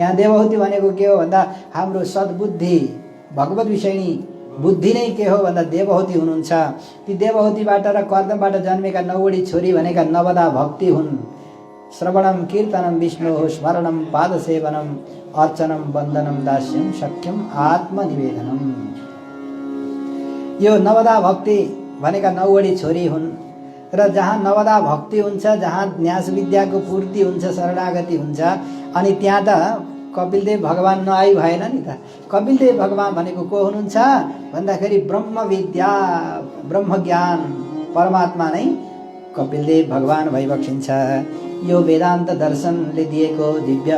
यहाँ देवहूति भनेको के हो भन्दा हाम्रो सद्बुद्धि भगवत विषयनी बुद्धि नै के हो भन्दा देवहूति हुनुहुन्छ। ती देवहूतिबाट र कर्दमबाट जन्मेका 9वटी छोरी भनेका नवदा भक्ति हुन्। श्रवणम कीर्तनम विष्णु स्मरणम पादसेवनम अर्चनम वन्दनम दास्यम शक्यम आत्मनिवेदनम। यो नवदा भक्ति भनेका 9वटी छोरी हुन् र जहाँ नवदा भक्ति हुन्छ, जहाँ न्यास विद्याको पूर्ति हुन्छ, शरणागति हुन्छ, अनि त्यहाँ त कपिलदेव भगवान नआई भएन नि त। कपिलदेव भगवान भनेको को हुनुहुन्छ भन्दाखेरि ब्रह्म विद्या ब्रह्म ज्ञान परमात्मा नै कपिलदेव भगवान भइबक्सिन्छ। यो वेदान्त दर्शनले दिएको दिव्य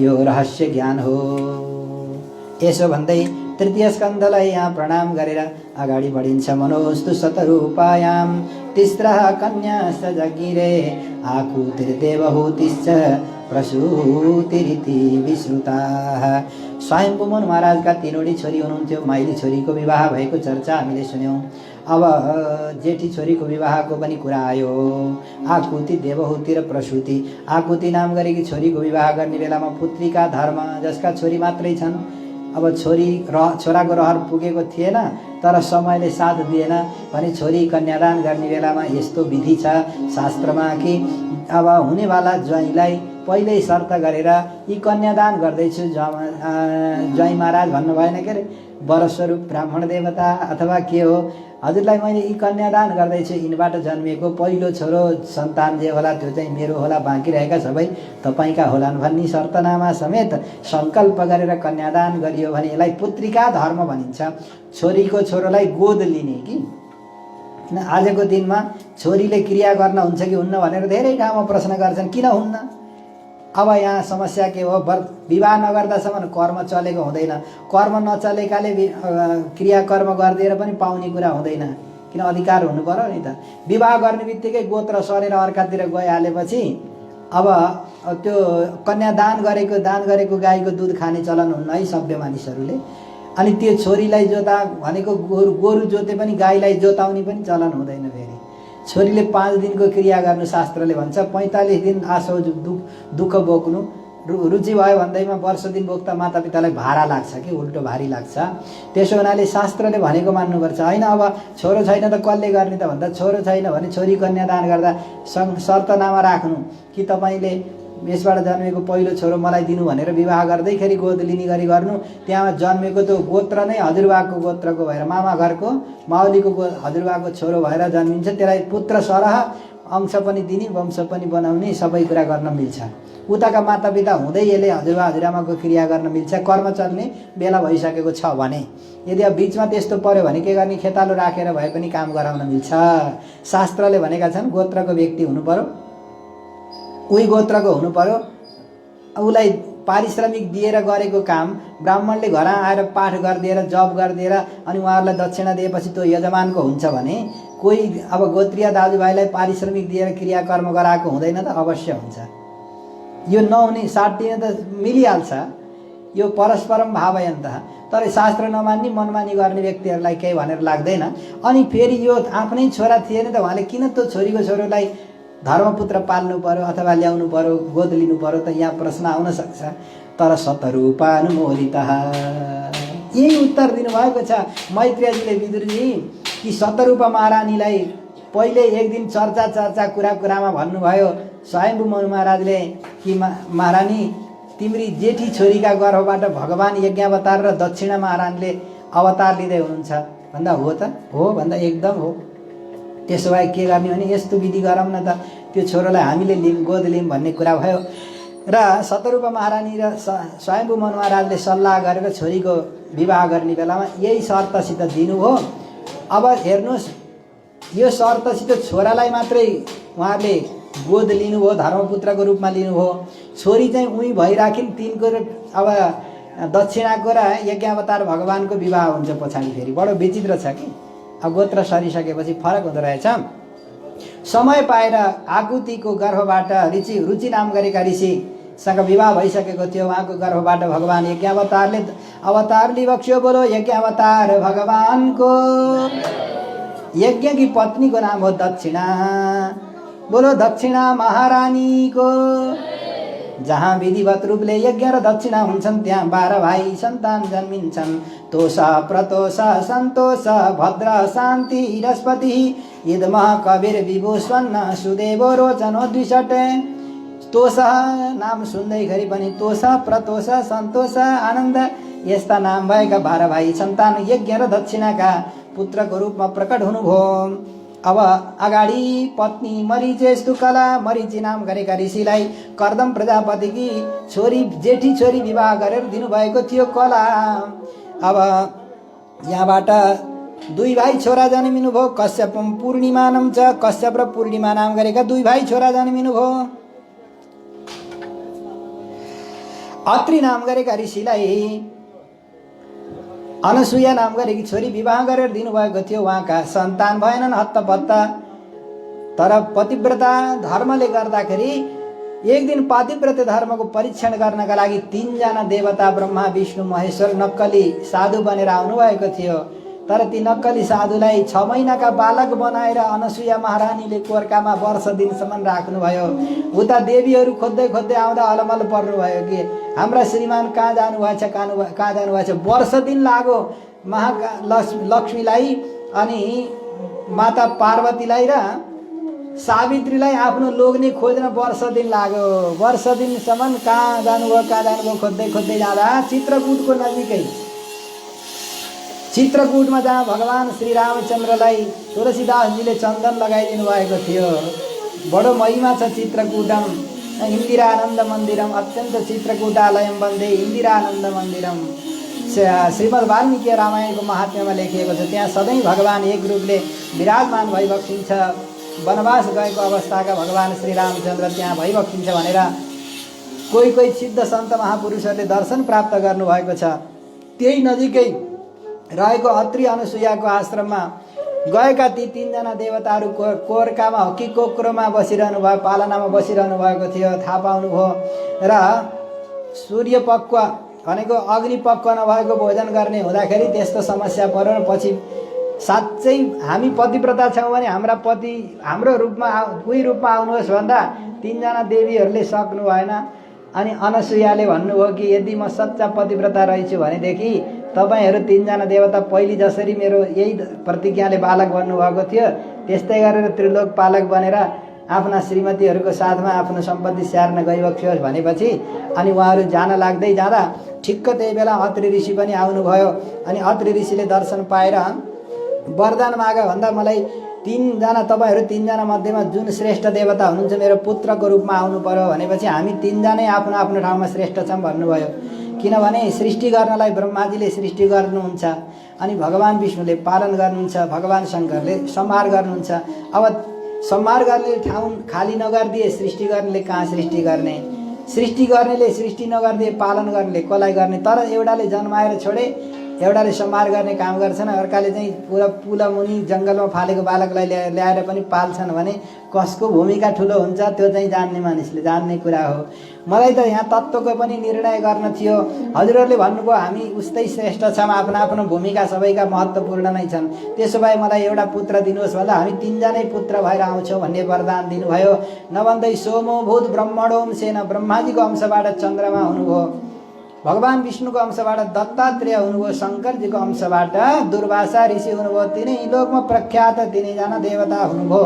यो रहस्य ज्ञान हो। यसो भन्दै तृतीय स्कन्धलाई यहाँ प्रणाम गरेर अगाडि बढिन्छ। मनोस्तु शतरूपायां तिस्रः कन्याश्च जगिरे आकुतिर्देवहूतिश्च प्रसूतिरिति विश्रुताः। स्वयम्भू मनु महाराजका 3वटी छोरी हुनुहुन्थ्यो। माइली छोरीको विवाह भएको चर्चा हामीले सुन्यौँ। अब जेठी छोरीको विवाहको पनि कुरा आयो। आकुति, देवहूति र प्रसूति। आकुति नाम गरेकी छोरीको विवाह गर्ने बेलामा पुत्रीका धर्म, जसका छोरी मात्रै छन्। अब छोराको रहर पुगेको थिएन, तर समयले साथ दिएन भने छोरी कन्यादान गर्ने बेलामा यस्तो विधि छ शास्त्रमा कि अब हुनेवाला ज्वाइँलाई पहिल्यै शर्त गरेर यी कन्यादान गर्दैछु ज्वाइँ महाराज भन्नु भएन के अरे, वरस्वरूप ब्राह्मण देवता अथवा के हो, हजुरलाई मैले यी कन्यादान गर्दैछु, यिनबाट जन्मिएको पहिलो छोरो सन्तान जे होला त्यो चाहिँ मेरो होला, बाँकी रहेका सबै तपाईँका होलान् भन्ने शर्तनामा समेत सङ्कल्प गरेर कन्यादान गरियो भने यसलाई पुत्रिका धर्म भनिन्छ। छोरीको छोरोलाई गोद लिने कि आजको दिनमा छोरीले क्रिया गर्न हुन्छ कि हुन्न भनेर धेरै ठाउँमा प्रश्न गर्छन्, किन हुन्न? अब यहाँ समस्या के हो, विवाह नगर्दासम्म कर्म चलेको हुँदैन। कर्म नचलेकाले क्रियाकर्म गरिदिएर पनि पाउने कुरा हुँदैन, किन अधिकार हुनु पर्यो नि त। विवाह गर्ने बित्तिकै गोत्र सरेर अर्कातिर गइहालेपछि अब त्यो कन्यादान गरेको गाईको दूध खाने चलन हुन्न है सभ्य मानिसहरूले। अनि त्यो छोरीलाई जोता भनेको गोरु जोते पनि गाईलाई जोताउने पनि चलन हुँदैन। फेरि छोरीले 5 दिनको क्रिया गर्नु शास्त्रले भन्छ। 45 दिन आसौ दुःख बोक्नु, रुचि भयो भन्दैमा वर्ष दिन बोक्दा मातापितालाई भारा लाग्छ कि उल्टो भारी लाग्छ। त्यसो हुनाले शास्त्रले भनेको मान्नुपर्छ। होइन अब छोरो छैन त कसले गर्ने त भन्दा छोरो छैन भने छोरी कन्यादान गर्दा शर्तनामा राख्नु कि तपाईँले यसबाट जन्मेको पहिलो छोरो मलाई दिनु भनेर विवाह गर्दैखेरि गोद लिने गरी गर्नु। त्यहाँ जन्मेको त्यो गोत्र नै हजुरबाको गोत्रको भएर मामा घरको माउलीको हजुरबाको छोरो भएर जन्मिन्छ। त्यसलाई पुत्र सरह अंश पनि दिने, वंश पनि बनाउने, सबै कुरा गर्न मिल्छ। उताका मातापिता हुँदै यसले हजुरबा हजुरआमाको क्रिया गर्न मिल्छ, कर्म चल्ने बेला भइसकेको छ भने। यदि अब बिचमा त्यस्तो पर्यो भने के गर्ने, खेतालो राखेर भए पनि काम गराउन मिल्छ। शास्त्रले भनेका छन् गोत्रको व्यक्ति हुनु पर्यो, उही गोत्रको हुनु पर्यो, उसलाई पारिश्रमिक दिएर गरेको काम ब्राह्मणले घर आएर पाठ गरिदिएर जप गरिदिएर अनि उहाँहरूलाई दक्षिणा दिएपछि त्यो यजमानको हुन्छ भने कोही अब गोत्रीय दाजुभाइलाई पारिश्रमिक दिएर क्रियाकर्म गराएको हुँदैन त? अवश्य हुन्छ। यो नहुने साटिन त मिलिहाल्छ, यो परस्परम भावयन्तः। तर शास्त्र नमान्ने मनमानी गर्ने व्यक्तिहरूलाई केही भनेर लाग्दैन। अनि फेरि यो आफ्नै छोरा थिएन त उहाँले किन त्यो छोरीको छोरोलाई धर्मपुत्र पाल्नु पर्यो अथवा ल्याउनु पर्यो, गोद लिनु पर्यो त? यहाँ प्रश्न आउन सक्छ। तर शतरूपानुमोदितः यही उत्तर दिनुभएको छ मैत्रेयजीले विदुरजी कि शतरूपा महारानीलाई पहिले एक दिन चर्चा कुरामा भन्नुभयो स्वयम्भू मनु महाराजले कि महारानी तिम्री जेठी छोरीका गर्भबाट भगवान यज्ञावतार र दक्षिणा महारानीले अवतार लिँदै हुनुहुन्छ भन्दा हो त? हो भन्दा एकदम हो। त्यसो भए के गर्ने भने यस्तो विधि गरौँ न त, त्यो छोरोलाई हामीले गोद लियौँ भन्ने कुरा भयो। र शतरूपा महारानी र स्वयम्भू मनु महाराजले सल्लाह गरेर छोरीको विवाह गर्ने बेलामा यही शर्तसित दिनु हो। अब हेर्नुहोस्, यो शर्तसित छोरालाई मात्रै उहाँहरूले गोद लिनुभयो, धर्मपुत्रको रूपमा लिनुभयो। छोरी चाहिँ उही भइराखिन्, तिनको अब दक्षिणाको र यज्ञावतार भगवानको विवाह हुन्छ पछाडि। फेरि बडो विचित्र छ कि अब गोत्र सरिसकेपछि फरक हुँदो रहेछ। समय पाएर आकुतिको गर्भबाट रुचि नाम गरेका ऋषिसँग विवाह भइसकेको थियो। उहाँको गर्भबाट भगवान यज्ञावतारले अवतार लिबक्स्यो। बोलो यज्ञावतार भगवानको। यज्ञ की पत्नी को नाम हो दक्षिणा। बोलो दक्षिणा महारानी को। जहाँ विधिवत रूपले यज्ञ र दक्षिणा हुन्छन् त्यहाँ 12 भाइ सन्तान जन्मिन्छन्। तोष प्रतोष सन्तोष भद्र शान्ति हिरस्पति इदमः कवीर विभु स्वर्ण सुदेवो रोचनो द्विषट। तोष नाम सुन्दैखेरि पनि तोष प्रतोष सन्तोष आनन्द यस्ता नाम भएका 12 भाइ सन्तान यज्ञ र दक्षिणाका पुत्रको रूपमा प्रकट हुनुभयो। अब अगाडि पत्नी मरिचेस्तु कला मरिची नाम गरेका ऋषिलाई कर्दम प्रजापतिकी छोरी जेठी छोरी विवाह गरेर दिनुभएको थियो कला। अब यहाँबाट 2 भाइ छोरा जन्मिनुभयो। कश्यपम पूर्णिमानम च कश्यप र पूर्णिमा नाम गरेका 2 भाइ छोरा जन्मिनुभयो। अत्रि नाम गरेका ऋषिलाई अनसुया नाम गरेकी छोरी विवाह गरेर दिनुभएको थियो। उहाँका सन्तान भएनन् हत्तपत्त। तर पतिव्रता धर्मले गर्दाखेरि एक दिन पतिव्रत धर्मको परीक्षण गर्नका लागि 3 जना देवता ब्रह्मा विष्णु महेश्वर नक्कली साधु बनेर आउनुभएको थियो। तर ती नक्कली साधुलाई 6 महिनाका बालक बनाएर अनसुया महारानीले कोर्कामा वर्ष दिनसम्म राख्नुभयो। उता देवीहरू खोज्दै खोज्दै आउँदा अलमल पर्नुभयो कि हाम्रा श्रीमान कहाँ जानुभएछ कहाँ जानुभएछ। वर्ष दिन लाग्यो लक्ष्मीलाई अनि माता पार्वतीलाई र सावित्रीलाई आफ्नो लोग्ने खोज्न वर्ष दिन लाग्यो। वर्ष दिनसम्म कहाँ जानुभयो खोज्दै खोज्दै जाँदा चित्रकूटको नजिकै चित्रकूटमा जहाँ भगवान श्री रामचन्द्रलाई तुलसीदासजीले चन्दन लगाइदिनु भएको थियो। बडो महिमा छ चित्रकूटम इन्दिरानन्द मन्दिरम अत्यन्त चित्रकूटालयम वन्दे इन्दिरानन्द मन्दिरम। श्रीमद् वाल्मीकि रामायणको महात्म्यमा लेखिएको छ। त्यहाँ सधैँ भगवान एक रूपले विराजमान भइबक्सिन्छ। वनवास गएको अवस्थाका भगवान श्री रामचन्द्र त्यहाँ भइबक्सिन्छ भनेर कोही सिद्ध सन्त महापुरुषहरूले दर्शन प्राप्त गर्नुभएको छ। त्यही नजिकै रहेको अत्रि अनुसुयाको आश्रममा गएका ती 3 जना देवताहरू कोर्कामा हकी कोक्रोमा बसिरहनु भयो, पालनामा बसिरहनु भएको थियो। थाहा पाउनुभयो र सूर्य पक्व भनेको अग्नि पक्व नभएको भोजन गर्ने हुँदाखेरि त्यस्तो समस्या पर्यो। पछि साँच्चै हामी पतिव्रता छौँ भने हाम्रा पति हाम्रो रूपमा कोही रूपमा आउनुहोस् भन्दा 3 जना देवीहरूले सक्नु भएन। अनि अनसुयाले भन्नुभयो कि यदि म सच्चा पतिव्रता रहेछु भनेदेखि तपाईहरू 3 जना देवता पहिले जसरी मेरो यही प्रतिज्ञाले बालक बन्नुभएको थियो त्यस्तै गरेर त्रिलोक पालक बनेर आफ्ना श्रीमतीहरूको साथमा आफ्नो सम्पत्ति स्याहार्न गइबक्सियोस् भनेपछि अनि उहाँहरू जान लाग्दै जाँदा ठिक्क त्यही बेला अत्रि ऋषि पनि आउनुभयो। अनि अत्रि ऋषिले दर्शन पाएर वरदान माग भन्दा मलाई 3 जना तपाईहरू 3 जना मध्येमा जुन श्रेष्ठ देवता हुनुहुन्छ मेरो पुत्रको रूपमा आउनु पर्यो भनेपछि हामी 3 जनै आफ्नो आफ्नो ठाउँमा श्रेष्ठ छौँ भन्नुभयो। किनभने सृष्टि गर्नलाई ब्रह्माजीले सृष्टि गर्नुहुन्छ अनि भगवान विष्णुले पालन गर्नुहुन्छ, भगवान शङ्करले संहार गर्नुहुन्छ। अब संहार गर्ने ठाउँ खाली नगरिदिए सृष्टि गर्नेले कहाँ सृष्टि गर्ने, सृष्टि गर्नेले सृष्टि नगरिदिए पालन गर्नेले कसलाई गर्ने। तर एउटाले जन्माएर छोडे एउटाले संहार गर्ने काम गर्छन्, अर्काले चाहिँ पुरा पुला मुनि जङ्गलमा फालेको बालकलाई ल्याएर पनि पाल्छन् भने कसको भूमिका ठुलो हुन्छ त्यो चाहिँ जान्ने मानिसले जान्ने कुरा हो। मलाई त यहाँ तत्त्वको पनि निर्णय गर्न थियो। हजुरहरूले भन्नुभयो हामी उस्तै श्रेष्ठ छौँ, आफ्नो आफ्नो भूमिका सबैका महत्त्वपूर्ण नै छन्, त्यसो भए मलाई एउटा पुत्र दिनुहोस् भन्दा हामी 3 जनै पुत्र भएर आउँछौँ भन्ने वरदान दिनुभयो। नभन्दै सोमो भूत ब्रह्मणोम सेन ब्रह्माजीको अंशबाट चन्द्रमा हुनुभयो, भगवान विष्णुको अंशबाट दत्तात्रेय हुनुभयो, शङ्करजीको अंशबाट दुर्वासा ऋषि हुनुभयो। तिनै लोकमा प्रख्यात 3 जना देवता हुनुभयो।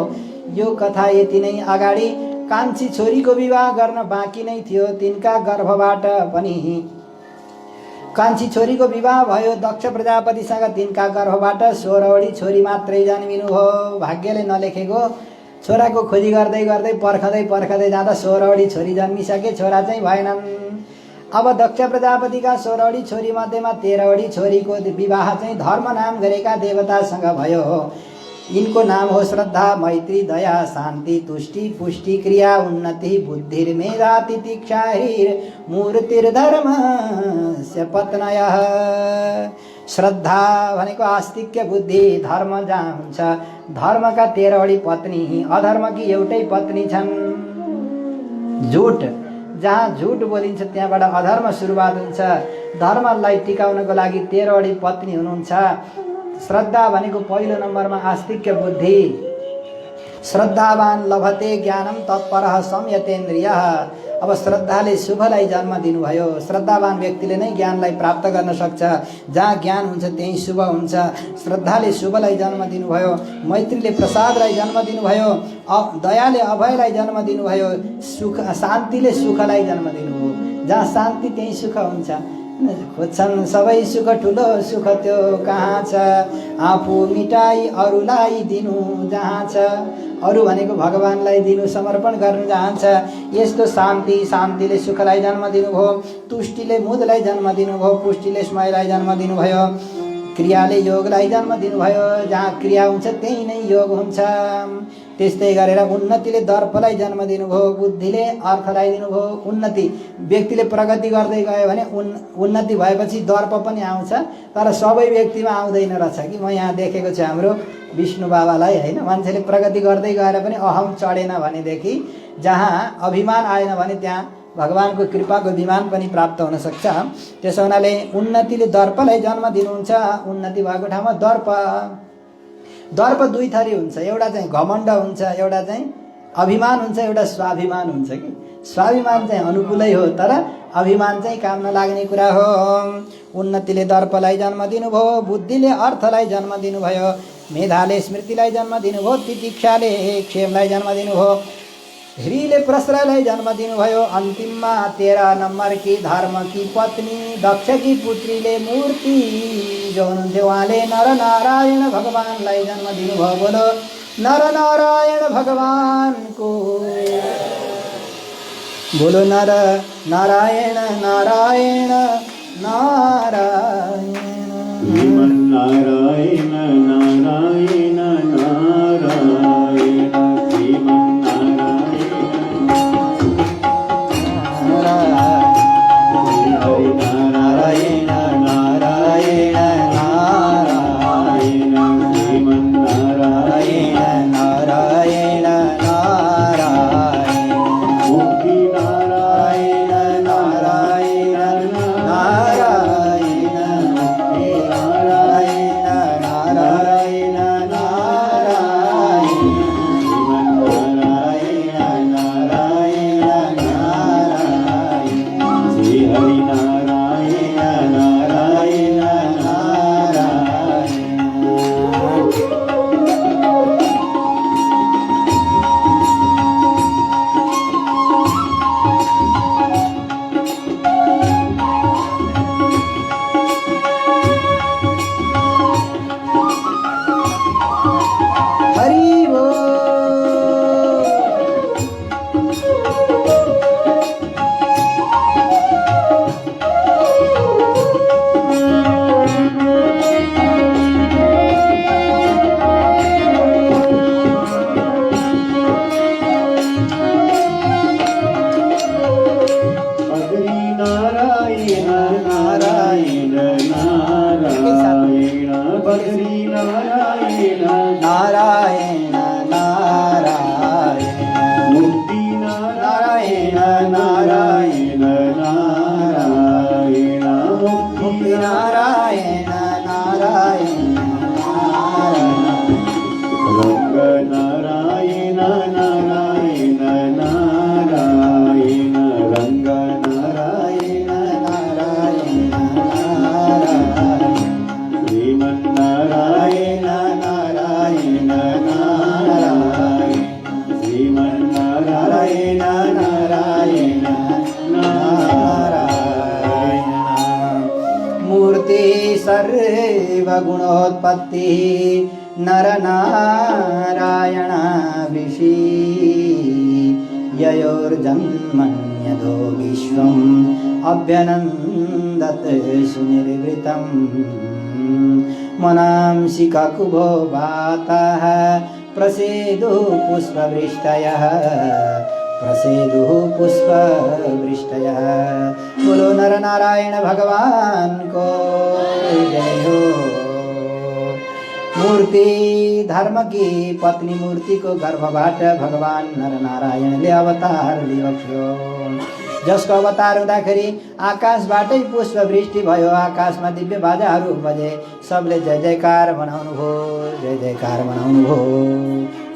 यो कथा यति नै। अगाडि कान्छी छोरीको विवाह गर्न बाँकी नै थियो। तिनका गर्भबाट पनि कान्छी छोरीको विवाह भयो। दक्ष प्रजापतिसँग तिनका गर्भबाट 16वटी छोरी मात्रै जन्मिनुभयो। भाग्यले नलेखेको छोराको खोजी गर्दै गर्दै पर्खदै जाँदा 16वटी छोरी जन्मिसके, छोरा चाहिँ भएनन्। अब दक्ष प्रजापतिका 16वटी छोरी मध्येमा 13वटी छोरीको विवाह चाहिँ धर्म नाम गरेका देवतासँग भयो। इनको नाम हो श्रद्धा मैत्री दया शान्ति तुष्टि पुष्टि क्रिया उन्नति बुद्धिर्मेधा तितिक्षा मूर्तिर्धर्म से पत्नयः। श्रद्धा भनेको आस्तिक्य बुद्धि, धर्म जहाँ हुन्छ धर्मका 13वटी पत्नी, अधर्मकी एउटै पत्नी छन्। झुट जहाँ झुट बोलिन्छ त्यहाँबाट अधर्म सुरुवात हुन्छ। धर्मलाई टिकाउनको लागि 13वटी पत्नी हुनुहुन्छ। श्रद्धा भनेको पहिलो नम्बरमा आस्तिक्य बुद्धि। श्रद्धावान लभते ज्ञानम तत्परः संयतेन्द्रियः। अब श्रद्धाले शुभलाई जन्म दिनुभयो। श्रद्धावान व्यक्तिले नै ज्ञानलाई प्राप्त गर्न सक्छ। जहाँ ज्ञान हुन्छ त्यही शुभ हुन्छ। श्रद्धाले शुभलाई जन्म दिनुभयो। मैत्रीले प्रसादलाई जन्म दिनुभयो। दयाले अभयलाई जन्म दिनुभयो। सुख शान्तिले सुखलाई जन्म दिनुभयो। जहाँ शान्ति त्यही सुख हुन्छ। खोज्छन् सबै सुख ठुलो सुख त्यो कहाँ छ, आफू मिटाई अरूलाई दिनु जहाँ छ। अरू भनेको भगवानलाई दिनु समर्पण गर्नु चाहन्छ। यस्तो शान्तिले सुखलाई जन्म दिनुभयो। तुष्टिले मुदलाई जन्म दिनुभयो। पुष्टिले स्मयलाई जन्म दिनुभयो। क्रियाले योगलाई जन्म दिनुभयो। जहाँ क्रिया हुन्छ त्यही नै योग हुन्छ। त्यस्तै गरेर उन्नतिले दर्पलाई जन्म दिनुभयो। बुद्धिले अर्थलाई दिनुभयो। उन्नति व्यक्तिले प्रगति गर्दै गयो भने उन्नति भएपछि दर्प पनि आउँछ। तर सबै व्यक्तिमा आउँदैन रहेछ कि म यहाँ देखेको छु हाम्रो विष्णु बाबालाई होइन, मान्छेले प्रगति गर्दै गएर पनि अहम चढेन भनेदेखि, जहाँ अभिमान आएन भने त्यहाँ भगवानको कृपाको विमान पनि प्राप्त हुन सक्छ। त्यसो हुनाले उन्नतिले दर्पलाई जन्म दिनुहुन्छ। उन्नति भएको ठाउँमा दर्प दुई थरी हुन्छ। एउटा चाहिँ घमण्ड हुन्छ, एउटा चाहिँ अभिमान हुन्छ, एउटा स्वाभिमान हुन्छ कि स्वाभिमान चाहिँ अनुकूलै हो, तर अभिमान चाहिँ काम नलाग्ने कुरा हो। उन्नतिले दर्पलाई जन्म दिनुभयो। बुद्धिले अर्थलाई जन्म दिनुभयो। मेधाले स्मृतिलाई जन्म दिनुभयो। तितिक्षाले क्षेमलाई जन्म दिनुभयो। ह्रीले प्रश्रयलाई जन्म दिनुभयो। अन्तिममा 13 नम्बर की धर्म की पत्नी दक्ष की पुत्रीले मूर्ति जो हुनुहुन्थ्यो उहाँले नर नारायण भगवानलाई जन्म दिनुभयो। बोलो नर नारायण भगवानको, बोलो नर नारायण नारायण नारायण नारायण नारायण नारायण सर्वगुणोत्पत्ति नर नारायण ऋषि ययोर्जन्मन्यदो विश्वम् अभ्यनन्दत् सुनिर्वृतं मनांसि ककुभो वातः प्रसेदु पुष्पवृष्टयः प्रसेदुः पुष्पवृष्टयः। बोलो नर नारायण भगवान को जय हो। मूर्ति धर्म की पत्नी मूर्ति को गर्भबाट भगवान नर नारायणले अवतार लिएको थियो। जसको अवतार हुँदाखेरि आकाशबाटै पुष्पवृष्टि भयो, आकाशमा दिव्य बाजाहरू बजे, सबले जय जयकार मनाउनु भयो, जय जयकार मनाउनु भयो,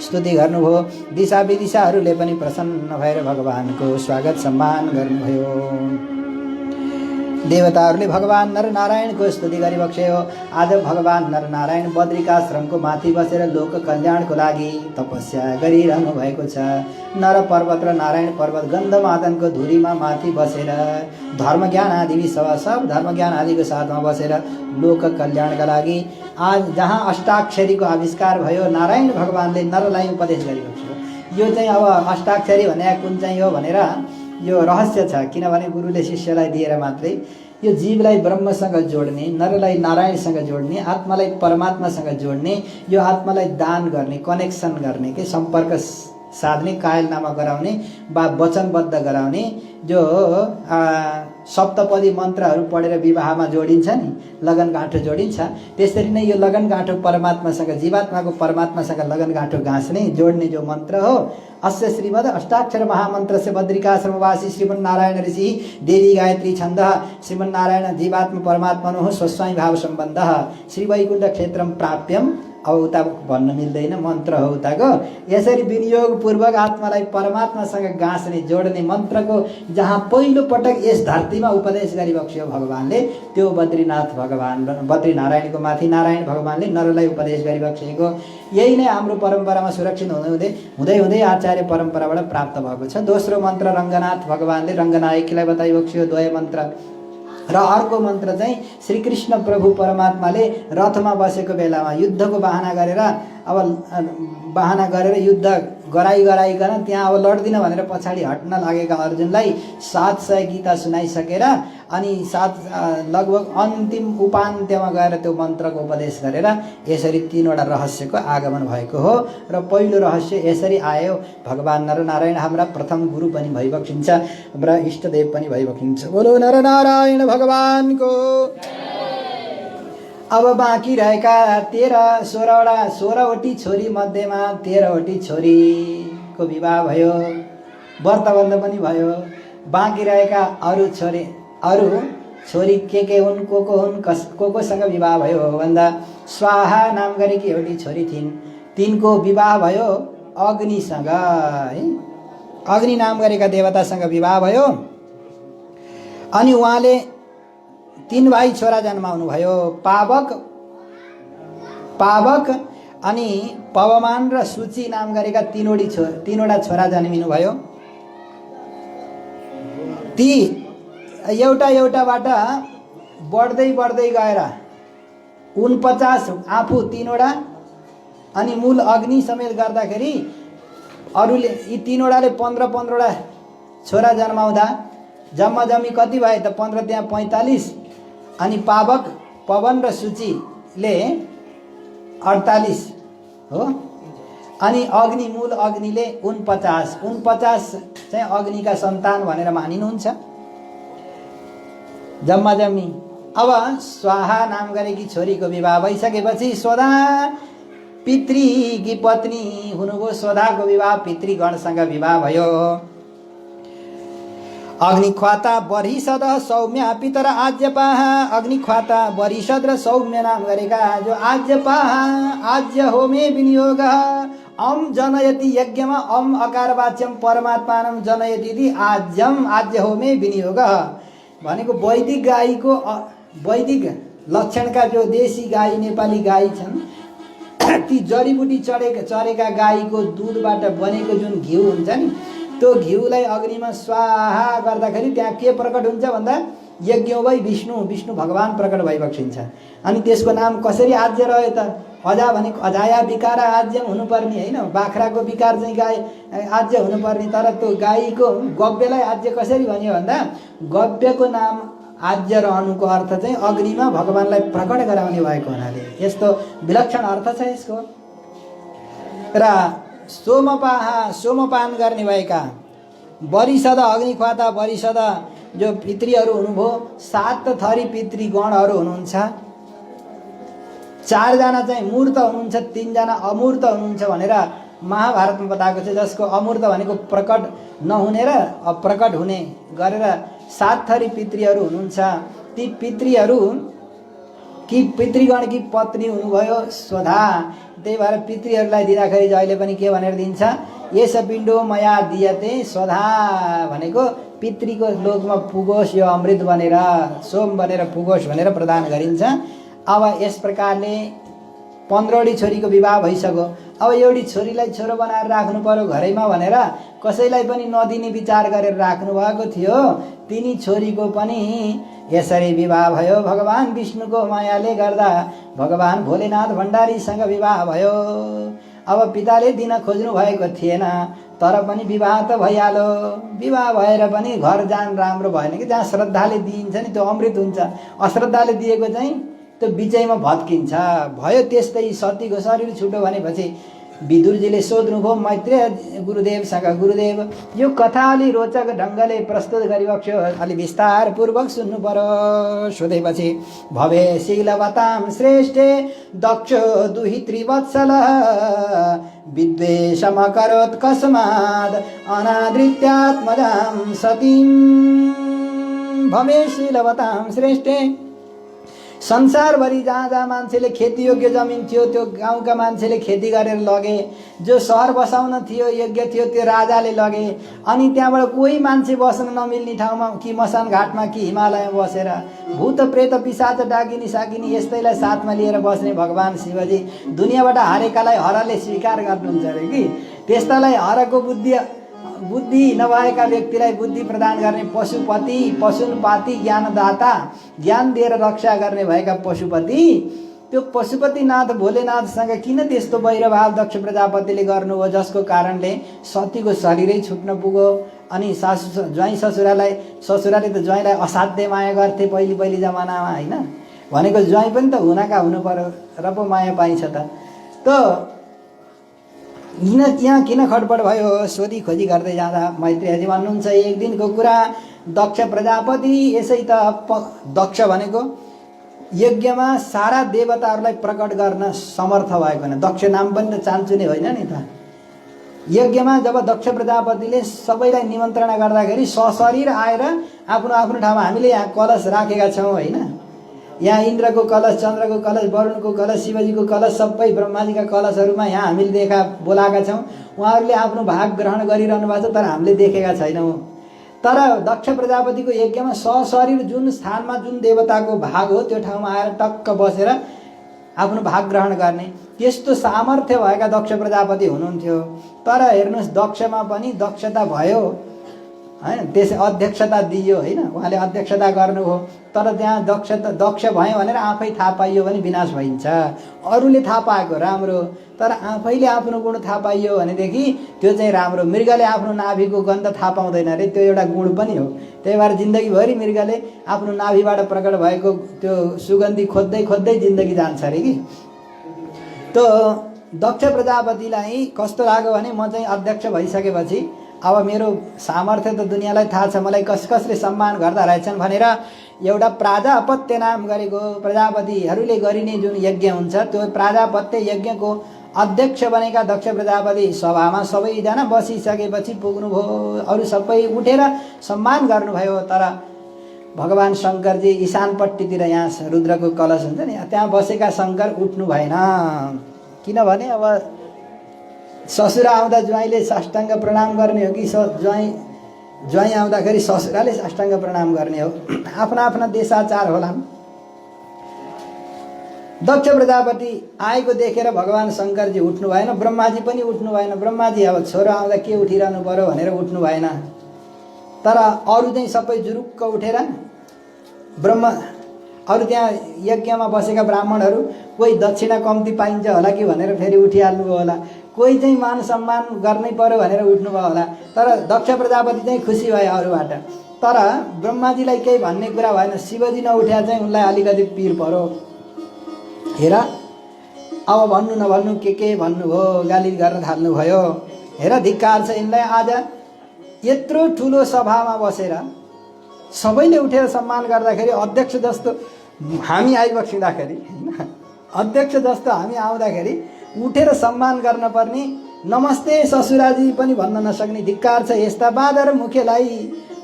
स्तुति गर्नुभयो। दिशा विदिशाहरूले पनि प्रसन्न भएर भगवानको स्वागत सम्मान गर्नुभयो। देवताहरूले भगवान नरनारायणको स्तुति गरिबक्स्यो। आज भगवान नरनारायण बद्रिकाश्रमको माथि बसेर लोक कल्याणको लागि तपस्या गरिरहनु भएको छ। नर पर्वत र नारायण पर्वत गन्धमादनको धुरीमा माथि बसेर धर्म ज्ञान आदि सब धर्म ज्ञान आदिको साथमा बसेर लोक कल्याणका लागि आज जहाँ अष्टाक्षरीको आविष्कार भयो, नारायण भगवानले नरलाई उपदेश गरिबक्स्यो। यो चाहिँ अब अष्टाक्षरी भने कुन चाहिँ हो भनेर यो रहस्य छ, किनभने गुरुले शिष्यलाई दिएर मात्रै यो जीवलाई ब्रह्मसँग जोड्ने, नरलाई नारायणसँग जोड्ने, आत्मालाई परमात्मासँग जोड्ने, यो आत्मालाई दान गर्ने, कनेक्सन गर्ने, के सम्पर्क साध्ने, कायलनामा गराउने वा वचनबद्ध गराउने, जो सप्तपदी मन्त्रहरू पढेर विवाहमा जोडिन्छ नि, लगनगाँठो जोडिन्छ, त्यसरी नै यो लगनगाँठो परमात्मासँग, जीवात्माको परमात्मासँग लगनगाँठो गाँच्ने जोड्ने जो मन्त्र हो। अस्य श्रीमद् अष्टाक्षर महामन्त्रस्य बद्रिकाश्रमवासी श्रीमन्नारायण ऋषि देवी गायत्री छन्दः श्रीमन्नारायण जीवात्मा परमात्मनोः स्वस्वामी भाव सम्बन्धः श्रीवैकुण्ठ क्षेत्रम प्राप्यम। अब उता भन्न मिल्दैन, मन्त्र हो उताको। यसरी विनियोगपूर्वक आत्मालाई परमात्मासँग गाँच्ने जोड्ने मन्त्रको जहाँ पहिलो पटक यस धरतीमा उपदेश गरिबक्स्यो भगवानले, त्यो बद्रीनाथ भगवान बद्रीनारायणको माथि नारायण भगवानले नरलाई उपदेश गरिबक्सेको। यही नै हाम्रो परम्परामा सुरक्षित हुँदै हुँदै आचार्य परम्पराबाट प्राप्त भएको छ। दोस्रो मन्त्र रङ्गनाथ भगवानले रङ्गनायकीलाई बताइबक्स्यो द्वय मन्त्र, र अर्को मन्त्र चाहिँ श्रीकृष्ण प्रभु परमात्माले रथमा बसेको बेलामा युद्धको बहाना गरेर युद्ध गराइकन त्यहाँ अब लड्दिन भनेर पछाडि हट्न लागेका अर्जुनलाई 700 गीता सुनाइसकेर अनि लगभग अन्तिम उपान्त्यमा गएर त्यो मन्त्रको उपदेश गरेर यसरी 3वटा रहस्यको आगमन भएको हो। र पहिलो रहस्य यसरी आयो, भगवान नरनारायण हाम्रा प्रथम गुरु पनि भइबक्सिन्छ, हाम्रा इष्टदेव पनि भइबक्सिन्छ। बोलो नरनारायण भगवानको। अब बाँकी रहेका 16वटी छोरी मध्येमा 13वटी छोरीको विवाह भयो, व्रतबन्ध पनि भयो। बाँकी रहेका अरू छोरी के हुन्, को हुन्, कोसँग विवाह भयो भन्दा स्वाहा नाम गरेकी एउटी छोरी थिइन्, तिनको विवाह भयो अग्निसँग है। अग्नि नाम गरेका देवतासँग विवाह भयो। अनि उहाँले 3 भाइ छोरा जन्माउनु भयो, पावक अनि पवमान र सूची नाम गरेका 3वटा छोरा जन्मिनु भयो। ती एउटाबाट बढ्दै गएर 49 आफू 3वटा अनि मूल अग्नि समेत गर्दाखेरि अरूले यी 3वटाले 15-15वटा छोरा जन्माउँदा जम्मी कति भए त 15 त्यहाँ 45 अनि पावक पवन र सूचीले 48 हो। अनि अग्नि मूल अग्निले 49 चाहिँ अग्निका सन्तान भनेर मानिनुहुन्छ जम्मी। अब स्वाहा नाम गरेकी छोरीको विवाह भइसकेपछि स्वधा पितृकी पत्नी हुनुभयो। स्वधाको विवाह पितृगणसँग विवाह भयो। अग्निख्वाता बरिषद सौम्य पितर आज्यपाह। अग्निख्वाता बरिषद र सौम्य नाम गरेका जो आज्यपाह, आज्य होमे विनियोग अम जनयति यज्ञमा अम अकार वाच्यम परमात्मानम जनयति इति आज्यम आज्य होमे विनियोग भनेको वैदिक गाईको वैदिक लक्षणका जो देशी गाई नेपाली गाई छन् ती जडीबुटी चरेका गाईको दुधबाट बनेको जुन घिउ हुन्छ नि, त्यो घिउलाई अग्निमा स्वाहा गर्दाखेरि त्यहाँ के प्रकट हुन्छ भन्दा यज्ञ भई विष्णु भगवान प्रकट भइबक्सिन्छ। अनि त्यसको नाम कसरी आज्य रह्यो त? अजा भनेको अजाया विकार आज्यम हुनुपर्ने होइन, बाख्राको विकार चाहिँ गाई आज्य हुनुपर्ने, तर त्यो गाईको गव्यलाई आज्य कसरी भन्यो भन्दा गव्यको नाम आज्य रहनुको अर्थ चाहिँ अग्निमा भगवानलाई प्रकट गराउने भएको हुनाले यस्तो विलक्षण अर्थ छ यसको। र सोमपान गर्ने भएका बरिषद अग्निख्वाता बरिषद जो पितृहरू हुनुभयो, 7 थरी पितृगणहरू हुनुहुन्छ। 4 जना चाहिँ मूर्त हुनुहुन्छ, 3 जना अमूर्त हुनुहुन्छ भनेर महाभारतमा बताएको छ। जसको अमूर्त भनेको प्रकट नहुने र प्रकट हुने गरेर 7 थरी पितृहरू हुनुहुन्छ। ती पितृहरू कि पितृगणकी पत्नी हुनुभयो स्वधा। त्यही भएर पितृहरूलाई दिँदाखेरि जहिले पनि के भनेर दिन्छ, यस पिण्डो मया दियते स्वधा भनेको पितृको लोकमा पुगोस् यो अमृत बनेर सोम बनेर पुगोस् भनेर प्रदान गरिन्छ। अब यस प्रकारले 15वटी छोरीको विवाह भइसक्यो। अब एउटी छोरीलाई छोरो बनाएर राख्नु पर्यो घरैमा भनेर कसैलाई पनि नदिने विचार गरेर राख्नु भएको थियो। तिनी छोरीको पनि यसरी विवाह भयो। भगवान विष्णुको मायाले गर्दा भगवान भोलेनाथ भण्डारीसँग विवाह भयो। अब पिताले दिन खोज्नु भएको थिएन, तर पनि विवाह त भइहाल्यो। विवाह भएर पनि घर जान राम्रो भएन कि जहाँ श्रद्धाले दिइन्छ नि त्यो अमृत हुन्छ, अश्रद्धाले दिएको चाहिँ त्यो बिचैमा भत्किन्छ। भयो त्यस्तै सतीको शरीर छुट्यो भनेपछि विदुरजीले सोध्नुभयो मैत्रेय गुरुदेवसँग, गुरुदेव यो कथा अलि रोचक ढङ्गले प्रस्तुत गरिबक्स्यो, अलि विस्तार पूर्वक सुन्नु पर्यो। सोधेपछि भवे शीलवतां श्रेष्ठे दक्ष दुहितृवत्सल विद्वेषमकरोत् कस्माद् अनादृत्यात्मजां सतीं। भवे शीलवतां श्रेष्ठे संसारभरि जहाँ जहाँ मान्छेले खेतीयोग्य जमिन थियो त्यो गाउँका मान्छेले खेती गरेर लगे। जो सहर बसाउन थियो योग्य थियो त्यो राजाले लगे। अनि त्यहाँबाट कोही मान्छे बस्न नमिल्ने ठाउँमा कि मसान घाटमा कि हिमालयमा बसेर भूत प्रेत पिशाच डाकिनी साकिनी यस्तैलाई साथमा लिएर बस्ने भगवान शिवजी दुनियाँबाट हारेकालाई हरले स्वीकार गर्नुहुन्छ अरे कि। त्यस्तालाई हरको बुद्धि नभएका व्यक्तिलाई बुद्धि प्रदान गर्ने पशुपति पशुपाति ज्ञानदाता ज्ञान दिएर रक्षा गर्ने भएका पशुपति, त्यो पशुपतिनाथ भोलेनाथसँग किन त्यस्तो वैरभाव दक्ष प्रजापतिले गर्नुभयो जसको कारणले सतीको शरीरै छुट्न पुग्यो। अनि सासु ज्वाइँ ससुराले त ज्वाइँलाई असाध्य माया गर्थे पहिले जमानामा होइन। भनेको ज्वाइँ पनि त हुनका हुनु पर्यो र पो माया पाइन्छ त यहाँ किन खटपट भयो सोधी खोजी गर्दै जाँदा मैत्रेयजी भन्नुहुन्छ एक दिनको कुरा दक्ष प्रजापति यसै त दक्ष भनेको यज्ञमा सारा देवताहरूलाई प्रकट गर्न समर्थ भएको होइन। दक्ष नाम पनि त चान्चुने होइन नि त। यज्ञमा जब दक्ष प्रजापतिले सबैलाई निमन्त्रणा गर्दाखेरि सशरीर आएर आफ्नो आफ्नो ठाउँमा हामीले यहाँ कलश राखेका छौँ होइन। यहाँ इन्द्रको कलश, चन्द्रको कलश, वरुणको कलश, शिवजीको कलश, सबै ब्रह्माजीका कलशहरूमा यहाँ हामीले बोलाएका छौँ। उहाँहरूले आफ्नो भाग ग्रहण गरिरहनु भएको छ तर हामीले देखेका छैनौँ। तर दक्ष प्रजापतिको यज्ञमा सशरीर जुन स्थानमा जुन देवताको भाग हो त्यो ठाउँमा आएर टक्क बसेर आफ्नो भाग ग्रहण गर्ने त्यस्तो सामर्थ्य भएका दक्ष प्रजापति हुनुहुन्थ्यो। तर हेर्नुहोस् दक्षमा पनि दक्षता भयो हैन, त्यसै अध्यक्षता दियो होइन, उहाँले अध्यक्षता गर्नुभयो। तर त्यहाँ दक्ष भयो भनेर आफै थाहा पाइयो भने विनाश भइन्छ। अरूले थाहा पाएको राम्रो, तर आफैले आफ्नो गुण थाहा पाइयो भनेदेखि त्यो चाहिँ राम्रो। मृगले आफ्नो नाभिको गन्ध थाहा पाउँदैन अरे, त्यो एउटा गुण पनि हो। त्यही भएर जिन्दगीभरि मृगले आफ्नो नाभिबाट प्रकट भएको त्यो सुगन्धी खोज्दै खोज्दै जिन्दगी जान्छ अरे कि। त्यो दक्ष प्रजापतिलाई कस्तो लाग्यो भने म चाहिँ अध्यक्ष भइसकेपछि अब मेरो सामर्थ्य त दुनियाँलाई थाहा छ, मलाई कसले सम्मान गर्दा रहेछन् भनेर एउटा प्राजापत्य नाम गरेको प्रजापतिहरूले गरिने जुन यज्ञ हुन्छ त्यो प्राजापत्य यज्ञको अध्यक्ष बनेका दक्ष प्रजापति सभामा सबैजना बसिसकेपछि पुग्नुभयो। अरू सबै उठेर सम्मान गर्नुभयो। तर भगवान शङ्करजी ईशानपट्टितिर यहाँ रुद्रको कलश हुन्छ नि त्यहाँ बसेका शङ्कर उठ्नु भएन। किनभने अब ससुरा आउँदा ज्वाइँले साष्टाङ्ग प्रणाम गर्ने हो कि ज्वाइँ आउँदाखेरि ससुराले साष्टाङ्ग प्रणाम गर्ने हो, आफ्ना आफ्ना देशाचार होलान्। दक्ष प्रजापति आएको देखेर भगवान शङ्करजी उठ्नु भएन, ब्रह्माजी पनि उठ्नु भएन। ब्रह्माजी अब छोरो आउँदा के उठिरहनु पर्यो भनेर उठ्नु भएन। तर अरू चाहिँ सबै जुरुक्क उठेर अरू त्यहाँ यज्ञमा बसेका ब्राह्मणहरू कोही दक्षिणा कम्ती पाइन्छ होला कि भनेर फेरि उठिहाल्नुभयो होला, कोही चाहिँ मान सम्मान गर्नै पर्यो भनेर उठ्नुभयो होला। तर दक्ष प्रजापति चाहिँ खुसी भए अरूबाट। तर ब्रह्माजीलाई केही भन्ने कुरा भएन। शिवजी नउठ्या चाहिँ उनलाई अलिकति पिर पर्यो। हेर अब भन्नु नभन्नु के भन्नुभयो, गाली गर्न थाल्नुभयो। हेर धिक्कार छ यिनलाई। आज यत्रो ठुलो सभामा बसेर सबैले उठेर सम्मान गर्दाखेरि अध्यक्ष जस्तो हामी आइबक्सिँदाखेरि अध्यक्ष जस्तो हामी आउँदाखेरि उठेर सम्मान गर्न पर्ने नमस्ते ससुराजी पनि भन्न नसक्ने धिक्कार छ यस्ता बाँदर मुखेलाई।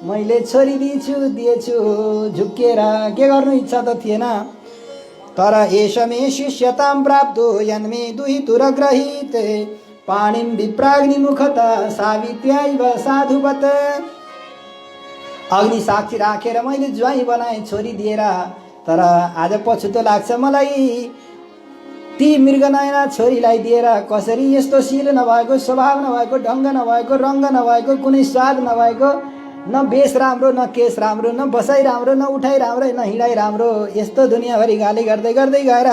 मैले छोरी दिएछु झुक्किएर, के गर्नु इच्छा त थिएन। तर एषमे शिष्यतां प्राप्तो यन्मे दुहितुर ग्रहीत पाणिं विप्राग्निमुखत सावित्र्याइव साधुवत्। अग्नि साक्षी राखेर मैले ज्वाइँ बनाएँ छोरी दिएर, तर आज पछुतो लाग्छ मलाई ती मृगनयना छोरीलाई दिएर। कसरी यस्तो शील नभएको, स्वभाव नभएको, ढङ्ग नभएको, रङ्ग नभएको, कुनै स्वाद नभएको, न बेस राम्रो, न केस राम्रो, न बसाइ राम्रो, न उठाइ राम्रो, न हिँडाइ राम्रो, यस्तो दुनियाँभरि गाली गर्दै गर्दै गएर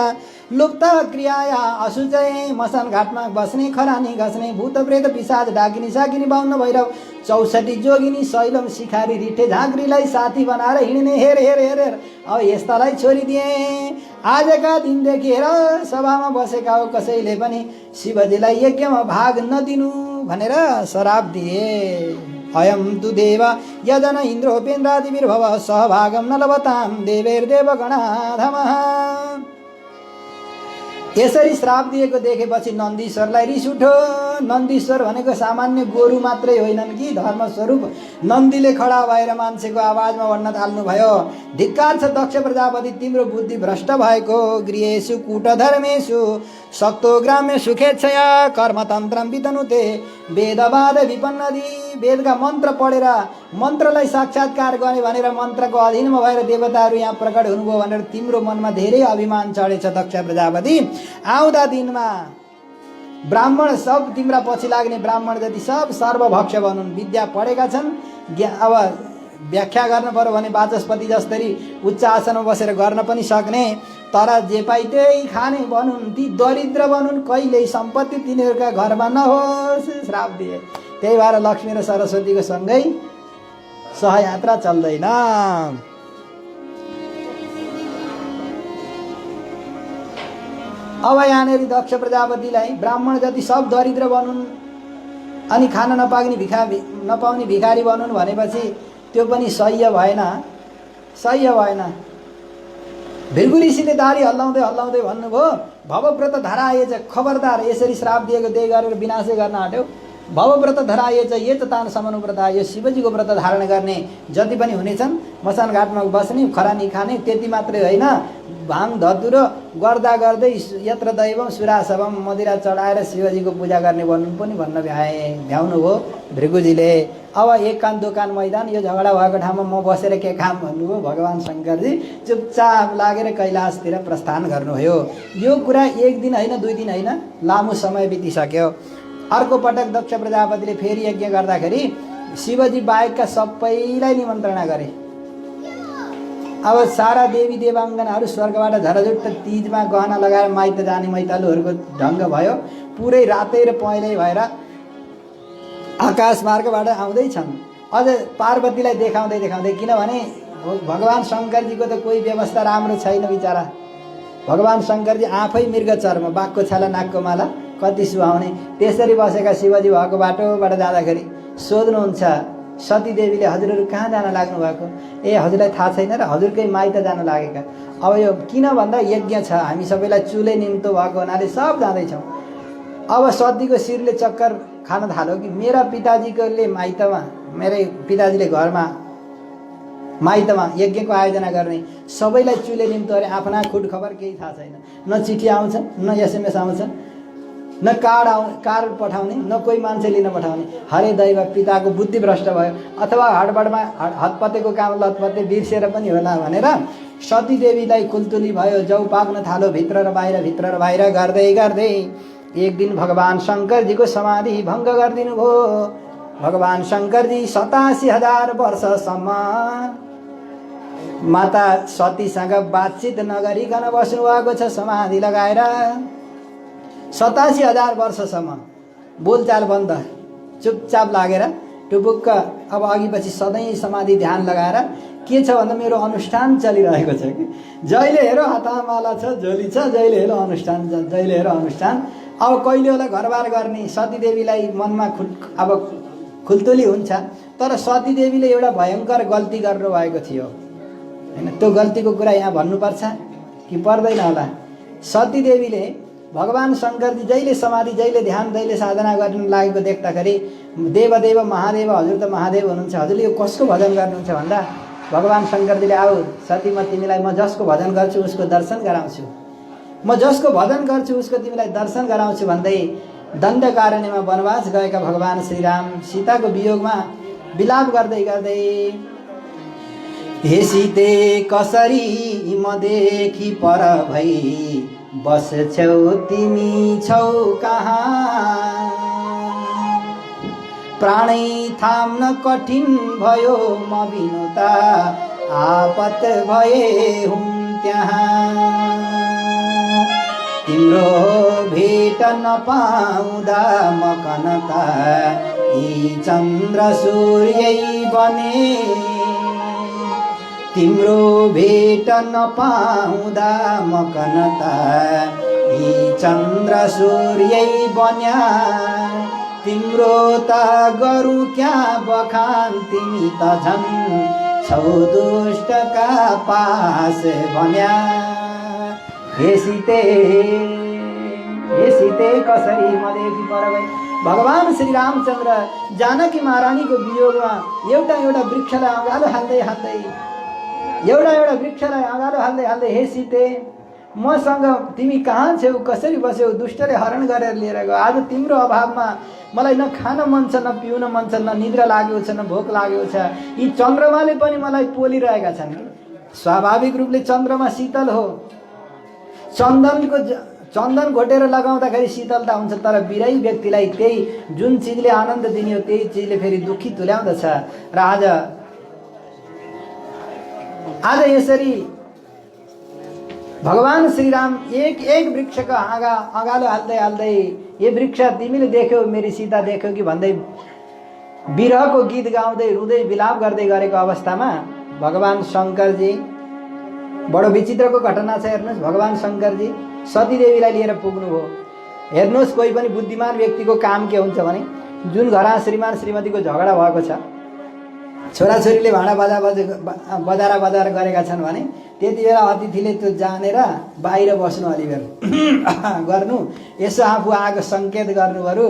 लुप्त क्रियाया असुचय मसान घाटमा बस्ने, खरानी घस्ने, भूत प्रेत पिशाच डाकिनी साकिनी 52 भैरव 64 जोगिनी शैलम शिखारी रिठे झाँक्रीलाई साथी बनाएर हिँड्ने। हेर हेर हेर हेर, अब यस्तालाई छोरी दिएँ। आजका दिनदेखि हेर सभामा बसेका हो कसैले पनि शिवजीलाई यज्ञमा भाग नदिनु भनेर श्राप दिए। अयम तु देव यजन इन्द्रोपेन्द्रादिभिर्भव सहभागम न लभतां देवैर्देवगणाधमः। यसरी श्राप दिएको देखेपछि नन्दीश्वरलाई रिस उठ्यो। नन्दीश्वर भनेको सामान्य गोरु मात्रै होइनन् कि धर्मस्वरूप। नन्दीले खडा भएर मान्छेको आवाजमा भन्न थाल्नुभयो, धिक्कार छ दक्ष प्रजापति, तिम्रो बुद्धि भ्रष्ट भएको। गृहेषु कूटधर्मेषु सक्तो ग्राम्य सुखेच्छया कर्मतन्त्रम वितनुते वेदवाद विपन्नदी। वेदका मन्त्र पढेर मन्त्रलाई साक्षात्कार गर्ने भनेर मन्त्रको अधीनमा भएर देवताहरू यहाँ प्रकट हुनुभयो भनेर तिम्रो मनमा धेरै अभिमान चढेछ दक्ष प्रजापति। आउँदा दिनमा ब्राह्मण सब तिम्रा पछि लाग्ने ब्राह्मण जति सब सर्वभक्ष बनुन्। विद्या पढेका छन्, अब व्याख्या गर्न पर्यो भने वाचस्पति जस्तरी उच्च आसनमा बसेर गर्न पनि सक्ने, तर जे पाइ त्यही खाने बनुन्। ती दरिद्र बनुन्, कहिल्यै सम्पत्ति तिनीहरूका घरमा नहोस्, श्राप दिए। त्यही भएर लक्ष्मी र सरस्वतीको सँगै सहयात्रा चल्दैन। अब यहाँनिर दक्ष प्रजापतिलाई ब्राह्मण जति सब दरिद्र बनुन् अनि खान नपाउने भिखारी बनुन् भनेपछि त्यो पनि सह्य भएन, सह्य भएन। भृगु ऋषिले दारी हल्लाउँदै हल्लाउँदै भन्नुभयो, भवव्रत धराएछ, खबरदार यसरी श्राप दिएको दे गरेर विनाशै गर्न आँट्यो। भवव्रत धराएछ ये त तान समनुव्रता, यो शिवजीको व्रत धारण गर्ने जति पनि हुनेछन्, मसान घाटमा बस्ने, खरानी खाने, त्यति मात्रै होइन, भाङ धतुरो गर्दा गर्दै यत्र दैवम सुरासवम मदिरा चढाएर शिवजीको पूजा गर्ने भन्नु पनि भन्न भ्याउनु हो भृगुजीले। अब एक कान दोकान मैदान, यो झगडा भएको ठाउँमा म बसेर के काम भन्नुभयो भगवान् शङ्करजी। चुपचाप लागेर कैलाशतिर प्रस्थान गर्नुभयो। यो कुरा एक दिन होइन, 2 दिन होइन, लामो समय बितिसक्यो। अर्को पटक दक्ष प्रजापतिले फेरि यज्ञ गर्दाखेरि शिवजी बाहेकका सबैलाई निमन्त्रणा गरे। अब सारा देवी देवाङ्गनाहरू स्वर्गबाट झरझुट्ट तीजमा गहना लगाएर माइत जाने मैतालुहरूको ढङ्ग भयो। पुरै रातै र पहेँलै भएर आकाश मार्गबाट आउँदैछन्। अझ पार्वतीलाई देखाउँदै देखाउँदै, किनभने भगवान् शङ्करजीको त कोही व्यवस्था राम्रो छैन बिचरा। भगवान् शङ्करजी आफै मृग चर्म, बाघको छाला, नाकको माला, कति सुहाउने। त्यसरी बसेका शिवजी भएको बाटोबाट जाँदाखेरि सोध्नुहुन्छ सतीदेवीले, हजुरहरू कहाँ जान लाग्नु भएको? ए हजुरलाई थाहा छैन र, हजुरकै माइत जान लागेका। अब यो किन भन्दा यज्ञ छ, हामी सबैलाई चुले निम्तो भएको हुनाले सब जाँदैछौँ। अब सतीको शिरले चक्कर खान थाल्यो कि मेरा पिताजीकोले माइतमा, मेरै पिताजीले घरमा माइतमा यज्ञको आयोजना गर्ने, सबैलाई चुले निम्तो अरे आफ्ना खुट खबर केही थाहा छैन। न चिठी आउँछ, न एसएमएस आउँछ, न कार्ड पठाउने, न कोही मान्छे लिन पठाउने। हरे दैव, पिताको बुद्धि भ्रष्ट भयो, अथवा हडबडमा हतपतेको काम लतपते बिर्सेर पनि होला भनेर सतीदेवीलाई कुलतुली भयो। जौ पाक्न थाल्यो भित्र र बाहिर गर्दै गर्दै एक दिन भगवान् शङ्करजीको समाधि भङ्ग गरिदिनु भयो। भगवान् शङ्करजी 87,000 वर्षसम्म माता सतीसँग बातचित नगरिकन बस्नुभएको छ समाधि लगाएर। 87,000 वर्षसम्म बोलचाल बन्द, चुपचाप लागेर टुपुक्क। अब अघि पछि सधैँ समाधि ध्यान लगाएर के छ भन्दा मेरो अनुष्ठान चलिरहेको छ कि जहिले हेरो हातमा माला छ, झोली छ, जहिले हेरो अनुष्ठान छ, जहिले हेरो अनुष्ठान। अब कहिले होला घरबार गर्ने सतीदेवीलाई मनमा अब खुल्तुली हुन्छ। तर सतीदेवीले एउटा भयङ्कर गल्ती गर्नुभएको थियो होइन, त्यो गल्तीको कुरा यहाँ भन्नुपर्छ कि पर्दैन होला। सतीदेवीले भगवान शङ्करजी जहिले समाधि, जहिले ध्यान, जहिले साधना गर्न लागेको देख्दाखेरि देवदेव महादेव, हजुर त महादेव हुनुहुन्छ, हजुरले यो कसको भजन गर्नुहुन्छ भन्दा भगवान शङ्करजीले आऊ सती, म तिमीलाई म जसको भजन गर्छु उसको दर्शन गराउँछु, म जसको भजन गर्छु उसको तिमीलाई दर्शन गराउँछु भन्दै दण्डकारण्यमा वनवास गएका भगवान श्रीराम सीताको वियोगमा विलाप गर्दै गर्दै हे सीते कसरी म देखि पर भई बस्छौ तिमी छौ कहाँ, प्राणै थाम्न कठिन भयो म बिनुता आपत भए हुँ त्यहाँ, तिम्रो भेट नपाउँदा म कनता यी चन्द्र सूर्यै बने, तिम्रो भेट नपाउँदा म कनता यी चन्द्र सूर्यै बन्या, तिम्रो त गरौँ क्या बखान तिमी त झन् छौ दुष्टका पास बन्या। हे सीते कसरी म देखि पर भई। भगवान श्री रामचन्द्र जानकी महारानीको वियोगमा एउटा वृक्षलाई अँगालो हाल्दै हाल्दै एउटा वृक्षलाई अँगालो हाल्दै हाल्दै हे सीते मसँग तिमी कहाँ छेउ, कसरी बस्यौ, दुष्टले हरण गरेर लिएर गयो, आज तिम्रो अभावमा मलाई न खान मन छ, न पिउन मन छ, न निद्रा लागेको छ, न भोक लागेको छ, यी चन्द्रमाले पनि मलाई पोलिरहेका छन्। स्वाभाविक रूपले चन्द्रमा शीतल हो, चन्दन घोटेर लगाउँदाखेरि शीतलता हुन्छ, तर बिरामी व्यक्तिलाई त्यही जुन चिजले आनन्द दिने हो त्यही चिजले फेरि दुःखी तुल्याउँदछ। र आज यसरी भगवान श्रीराम एक वृक्षको अँगालो हाल्दै हाल्दै ये वृक्ष तिमीले देख्यौ, मेरी सीता देख्यौ कि भन्दै विरहको गीत गाउँदै रुँदै विलाप गर्दै गरेको अवस्थामा भगवान शङ्करजी, बडो विचित्रको घटना छ हेर्नुहोस्, भगवान शङ्करजी सतीदेवीलाई लिएर पुग्नुभयो। हेर्नुहोस् कोही पनि बुद्धिमान व्यक्तिको काम के हुन्छ भने जुन घरमा श्रीमान श्रीमतीको झगडा भएको छ, छोराछोरीले भाँडा बजारा गरेका छन् भने त्यति बेला अतिथिले त्यो जानेर बाहिर बस्नु अलिबेर गर्नु, यसो आफू आएको सङ्केत गर्नुहरू,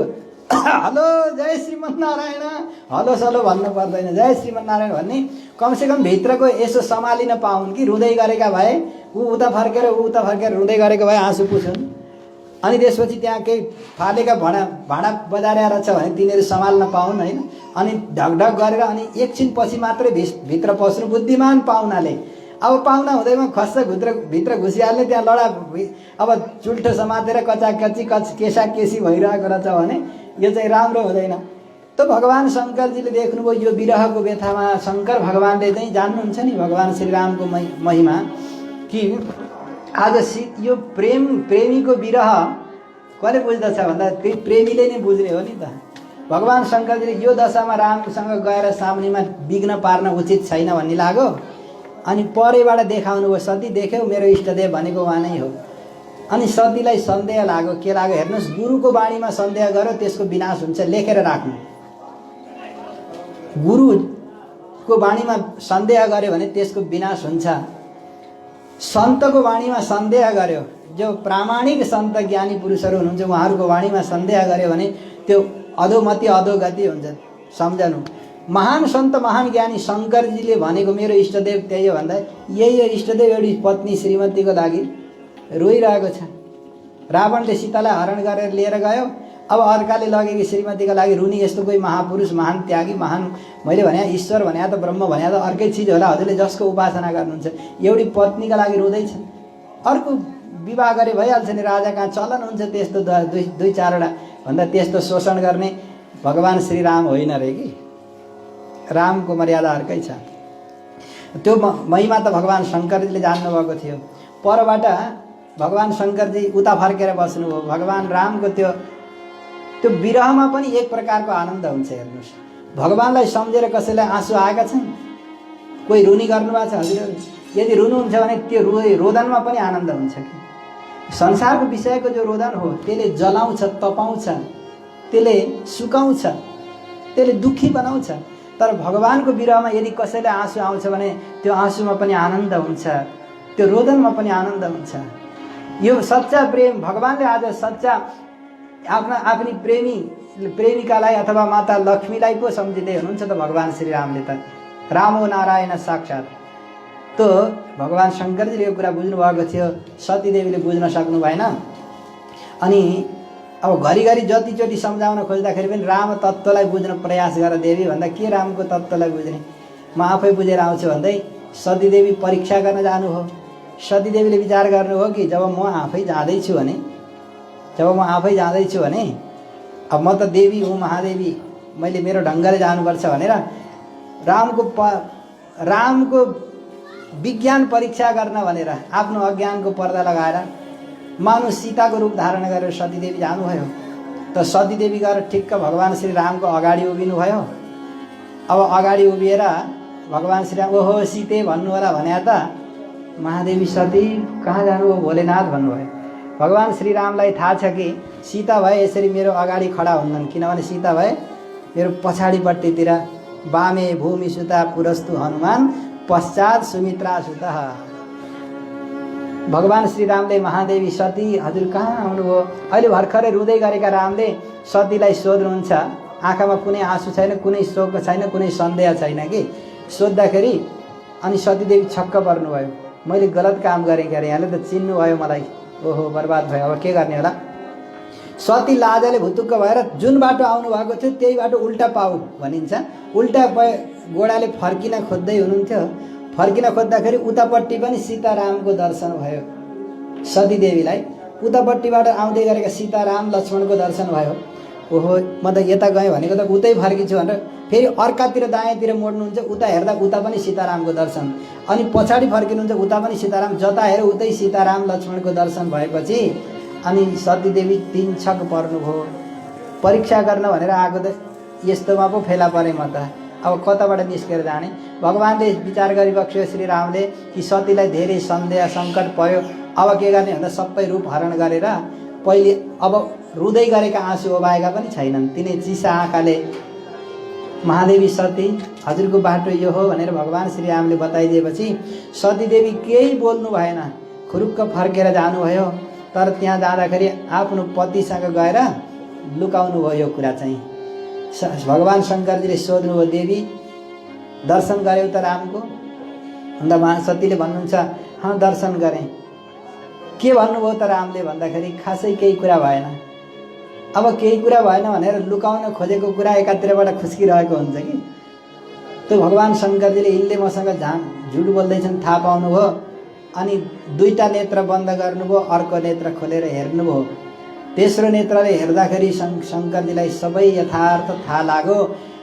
हेलो जय श्रीमन्नारायण, हलो सलो भन्नु पर्दैन, जय श्रीमन्नारायण भन्ने कमसेकम भित्रको यसो सम्हालिन पाउन् कि रुँदै गरेका भए ऊ उता फर्केर रुँदै गरेको भए आँसु पुछुन्, अनि त्यसपछि त्यहाँ केही फालेका भाँडा बजारेर छ भने तिनीहरू सम्हाल्न पाउन् होइन, अनि ढकढक गरेर अनि एकछिन पछि मात्रै भित्र पस्नु बुद्धिमान पाहुनाले। अब पाहुना हुँदैमा खस्छ भित्र घुसिहाल्ने, त्यहाँ लडा अब चुल्ठो समातेर कचाकची केसा केसी भइरहेको रहेछ भने यो चाहिँ राम्रो हुँदैन। त भगवान शङ्करजीले देख्नुभयो यो विरहको व्यथामा शङ्कर भगवानले चाहिँ जान्नुहुन्छ नि भगवान श्रीरामको महिमा कि आज यो प्रेमीको विरह कसले बुझ्दछ भन्दा त्यही प्रेमीले नै बुझ्ने हो नि त। भगवान शङ्करजीले यो दशामा रामसँग गएर सामनेमा विघ्न पार्न उचित छैन भन्ने लाग्यो, अनि परैबाट देखाउनु भयो, सती देख्यौ मेरो इष्टदेव भनेको उहाँ नै हो। अनि सतीलाई सन्देह लाग्यो, के लाग्यो हेर्नुहोस्, गुरुको बाणीमा सन्देह गर्यो त्यसको विनाश हुन्छ, लेखेर राख्नु। गुरुको बाणीमा सन्देह गर्यो भने त्यसको विनाश हुन्छ। सन्तको बाणीमा सन्देह गर्यो, जो प्रामाणिक सन्त ज्ञानी पुरुषहरू हुनुहुन्छ उहाँहरूको बाणीमा सन्देह गर्यो भने त्यो अधोमति अधोगति हुन्छ। सम्झनु, महान सन्त महान ज्ञानी शङ्करजीले भनेको मेरो इष्टदेव त्यही हो भन्दा यही हो इष्टदेव एउटी पत्नी श्रीमतीको लागि रोइरहेको छ। रावणले सीतालाई हरण गरेर लिएर गयो, अब अर्काले लगेको श्रीमतीको लागि रुनी यस्तो कोही महापुरुष महान त्यागी महान, मैले भने ईश्वर भने त ब्रह्म भने त अर्कै चिज होला, हजुरले जसको उपासना गर्नुहुन्छ एउटी पत्नीका लागि रोँदैछन्। अर्को विवाह गरे भइहाल्छ नि, राजा कहाँ चलन हुन्छ त्यस्तो दुई चारवटा भन्दा त्यस्तो शोषण गर्ने भगवान श्रीराम होइन रे कि, रामको मर्यादा अर्कै छ। त्यो महिमा त भगवान शङ्करजीले जान्नुभएको थियो। परबाट भगवान शङ्करजी उता फर्केर बस्नुभयो। भगवान रामको त्यो विरहमा पनि एक प्रकारको आनन्द हुन्छ। हेर्नुहोस्, भगवानलाई सम्झेर कसैलाई आँसु आएका छन्, कोही रुनी गर्नुभएको छ हजुरहरू, यदि रुनुहुन्छ भने त्यो रोदनमा पनि आनन्द हुन्छ कि। संसारको विषयको जो रोदन हो त्यसले जलाउँछ, तपाउँछ, त्यसले सुकाउँछ, त्यसले दुःखी बनाउँछ। तर भगवानको विरहमा यदि कसैलाई आँसु आउँछ भने त्यो आँसुमा पनि आनन्द हुन्छ, त्यो रोदनमा पनि आनन्द हुन्छ। यो सच्चा प्रेम भगवानले आज सच्चा आफ्नी प्रेमिकालाई अथवा माता लक्ष्मीलाई पो सम्झिँदै हुनुहुन्छ त भगवान श्रीरामले त। राम हो नारायण साक्षात्। त भगवान शङ्करजीले यो कुरा बुझ्नु भएको थियो, सतीदेवीले बुझ्न सक्नु भएन। अनि अब घरिघरि जतिचोटि सम्झाउन खोज्दाखेरि पनि राम तत्त्वलाई बुझ्न प्रयास गर देवी भन्दा के रामको तत्त्वलाई बुझ्ने, म आफै बुझेर आउँछु भन्दै सतीदेवी परीक्षा गर्न जानु हो। सतीदेवीले विचार गर्नु हो कि जब म आफै जाँदैछु भने अब म त देवी हुँ, महादेवी, मैले मेरो ढङ्गले जानुपर्छ भनेर रामको विज्ञान परीक्षा गर्न भनेर आफ्नो अज्ञानको पर्दा लगाएर मानु सीताको रूप धारण गरेर सतीदेवी जानुभयो। त सतीदेवी गएर ठिक्क भगवान श्री रामको अगाडि उभिनु भयो। अब अगाडि उभिएर भगवान श्रीराम ओहो सीते भन्नु होला भने त महादेवी सती कहाँ जानु हो भोलेनाथ भन्नुभयो। भगवान श्रीरामलाई थाहा छ कि सीता भए यसरी मेरो अगाडि खडा हुन्नन्, किनभने सीता भए मेरो पछाडिपट्टितिर वामे भूमि सुता पुरस्तु हनुमान पश्चात सुमित्रा सुता। भगवान श्रीरामले महादेवी सती हजुर कहाँ आउनुभयो? अहिले भर्खरै रुँदै गरेका रामले सतीलाई सोध्नुहुन्छ, आँखामा कुनै आँसु छैन, कुनै शोक छैन, कुनै सन्देह छैन कि। सोद्धाखेरि अनि सतीदेवी छक्क पर्नुभयो, मैले गलत काम गरेँ क्यारे, यहाँले त चिन्नुभयो मलाई, ओहो बर्बाद भयो, अब के गर्ने होला। सती लाजले भुतुक्क भएर जुन बाटो आउनु भएको थियो त्यही बाटो उल्टा पाऊ भनिन्छ, उल्टा गोडाले फर्किन खोज्दै हुनुहुन्थ्यो। फर्किन खोज्दाखेरि उतापट्टि पनि सीतारामको दर्शन भयो सतीदेवीलाई। उतापट्टिबाट आउँदै गरेका सीताराम लक्ष्मणको दर्शन भयो। ओहो म त यता गएँ भनेको त उतै फर्किन्छु भनेर फेरि अर्कातिर दायाँतिर मोड्नुहुन्छ, उता हेर्दा उता पनि सीतारामको दर्शन, अनि पछाडि फर्किनुहुन्छ उता पनि सीताराम, जता हेर उतै सीताराम लक्ष्मणको दर्शन भएपछि अनि सतीदेवी तिनछक पर्नुभयो। परीक्षा गर्न भनेर आएको त यस्तोमा पो फेला परेँ म त, अब कताबाट निस्केर जाने। भगवानले विचार गरिबक्स्यो श्रीरामले कि सतीलाई धेरै सन्देह सङ्कट पर्यो, अब के गर्ने भन्दा सबै रूप हरण गरेर पहिले अब रुँदै गरेका आँसु ओबाएका पनि छैनन्, तिनै चिसा आँखाले महादेवी सती हजुरको बाटो यो हो भनेर भगवान श्रीरामले बताइदिएपछि सतीदेवी केही बोल्नु भएन, खुरुक्क फर्केर जानुभयो। तर त्यहाँ जाँदाखेरि आफ्नो पतिसँग गएर लुकाउनु भयो यो कुरा चाहिँ। भगवान शङ्करजीले सोध्नुभयो देवी दर्शन गर्यौ त रामको भन्दा महासतीले भन्नुहुन्छ हाँ दर्शन गरेँ। के भन्नुभयो त रामले भन्दाखेरि खासै केही कुरा भएन। अब केही कुरा भएन भनेर लुकाउन खोजेको कुरा एकातिरबाट खुस्किरहेको हुन्छ कि। त्यो भगवान शङ्करजीले यिनले मसँग झुट बोल्दैछन् थाहा पाउनुभयो, अनि दुईटा नेत्र बन्द गर्नुभयो, अर्को नेत्र खोलेर हेर्नुभयो। तेस्रो नेत्रले हेर्दाखेरि शङ्करजीलाई सबै यथार्थ थाहा लाग्यो,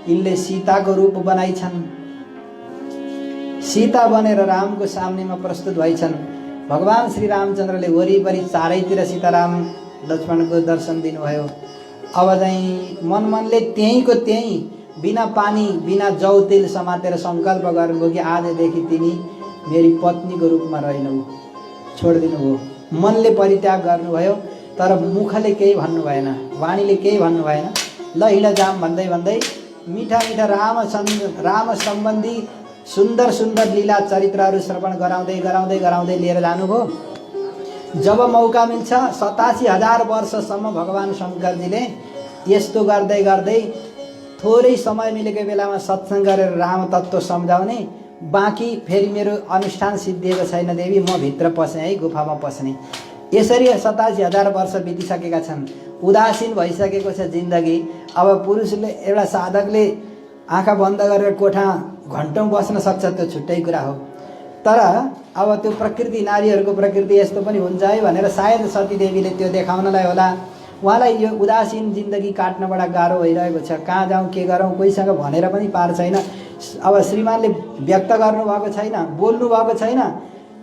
यिनले सीताको रूप बनाइछन्, सीता बनेर रामको सामनेमा प्रस्तुत भइछन्। भगवान श्री रामचन्द्रले वरिपरि चारैतिर सीताराम लक्ष्मणको दर्शन दिनुभयो। अब चाहिँ मनले त्यहीँको त्यहीँ बिना पानी बिना जौ तेल समातेर सङ्कल्प गर्नुभयो कि आजदेखि तिमी मेरी पत्नीको रूपमा रहेनौ, छोडिदिनु भयो। मनले परित्याग गर्नुभयो, तर मुखले केही भन्नु भएन, वाणीले केही भन्नु भएन। ल हिँड जाम भन्दै भन्दै मिठा मिठा राम सम्बन्धी सुन्दर सुन्दर लीला चरित्रहरू श्रवण गराउँदै लिएर जानुभयो। जब मौका मिल्छ 87,000 वर्षसम्म भगवान शङ्करजीले यस्तो गर्दै गर्दै थोरै समय मिलेको बेलामा सत्सङ्ग गरेर राम तत्त्व सम्झाउने, बाँकी फेरि मेरो अनुष्ठान सिद्धिएको छैन देवी, म भित्र पसेँ है, गुफामा पस्ने। यसरी 87,000 वर्ष बितिसकेका छन्, उदासीन भइसकेको छ जिन्दगी। अब पुरुषले एउटा साधकले आँखा बन्द गरेर कोठा घन्टौँ बस्न सक्छ, त्यो छुट्टै कुरा हो। तर अब त्यो प्रकृति, नारीहरूको प्रकृति यस्तो पनि हुन्छ है भनेर सायद सतीदेवीले त्यो देखाउनलाई होला। उहाँलाई यो उदासीन जिन्दगी काट्नबाट गाह्रो भइरहेको छ, कहाँ जाउँ के गरौँ कोहीसँग भनेर पनि पार छैन। अब श्रीमानले व्यक्त गर्नुभएको छैन, बोल्नु भएको छैन,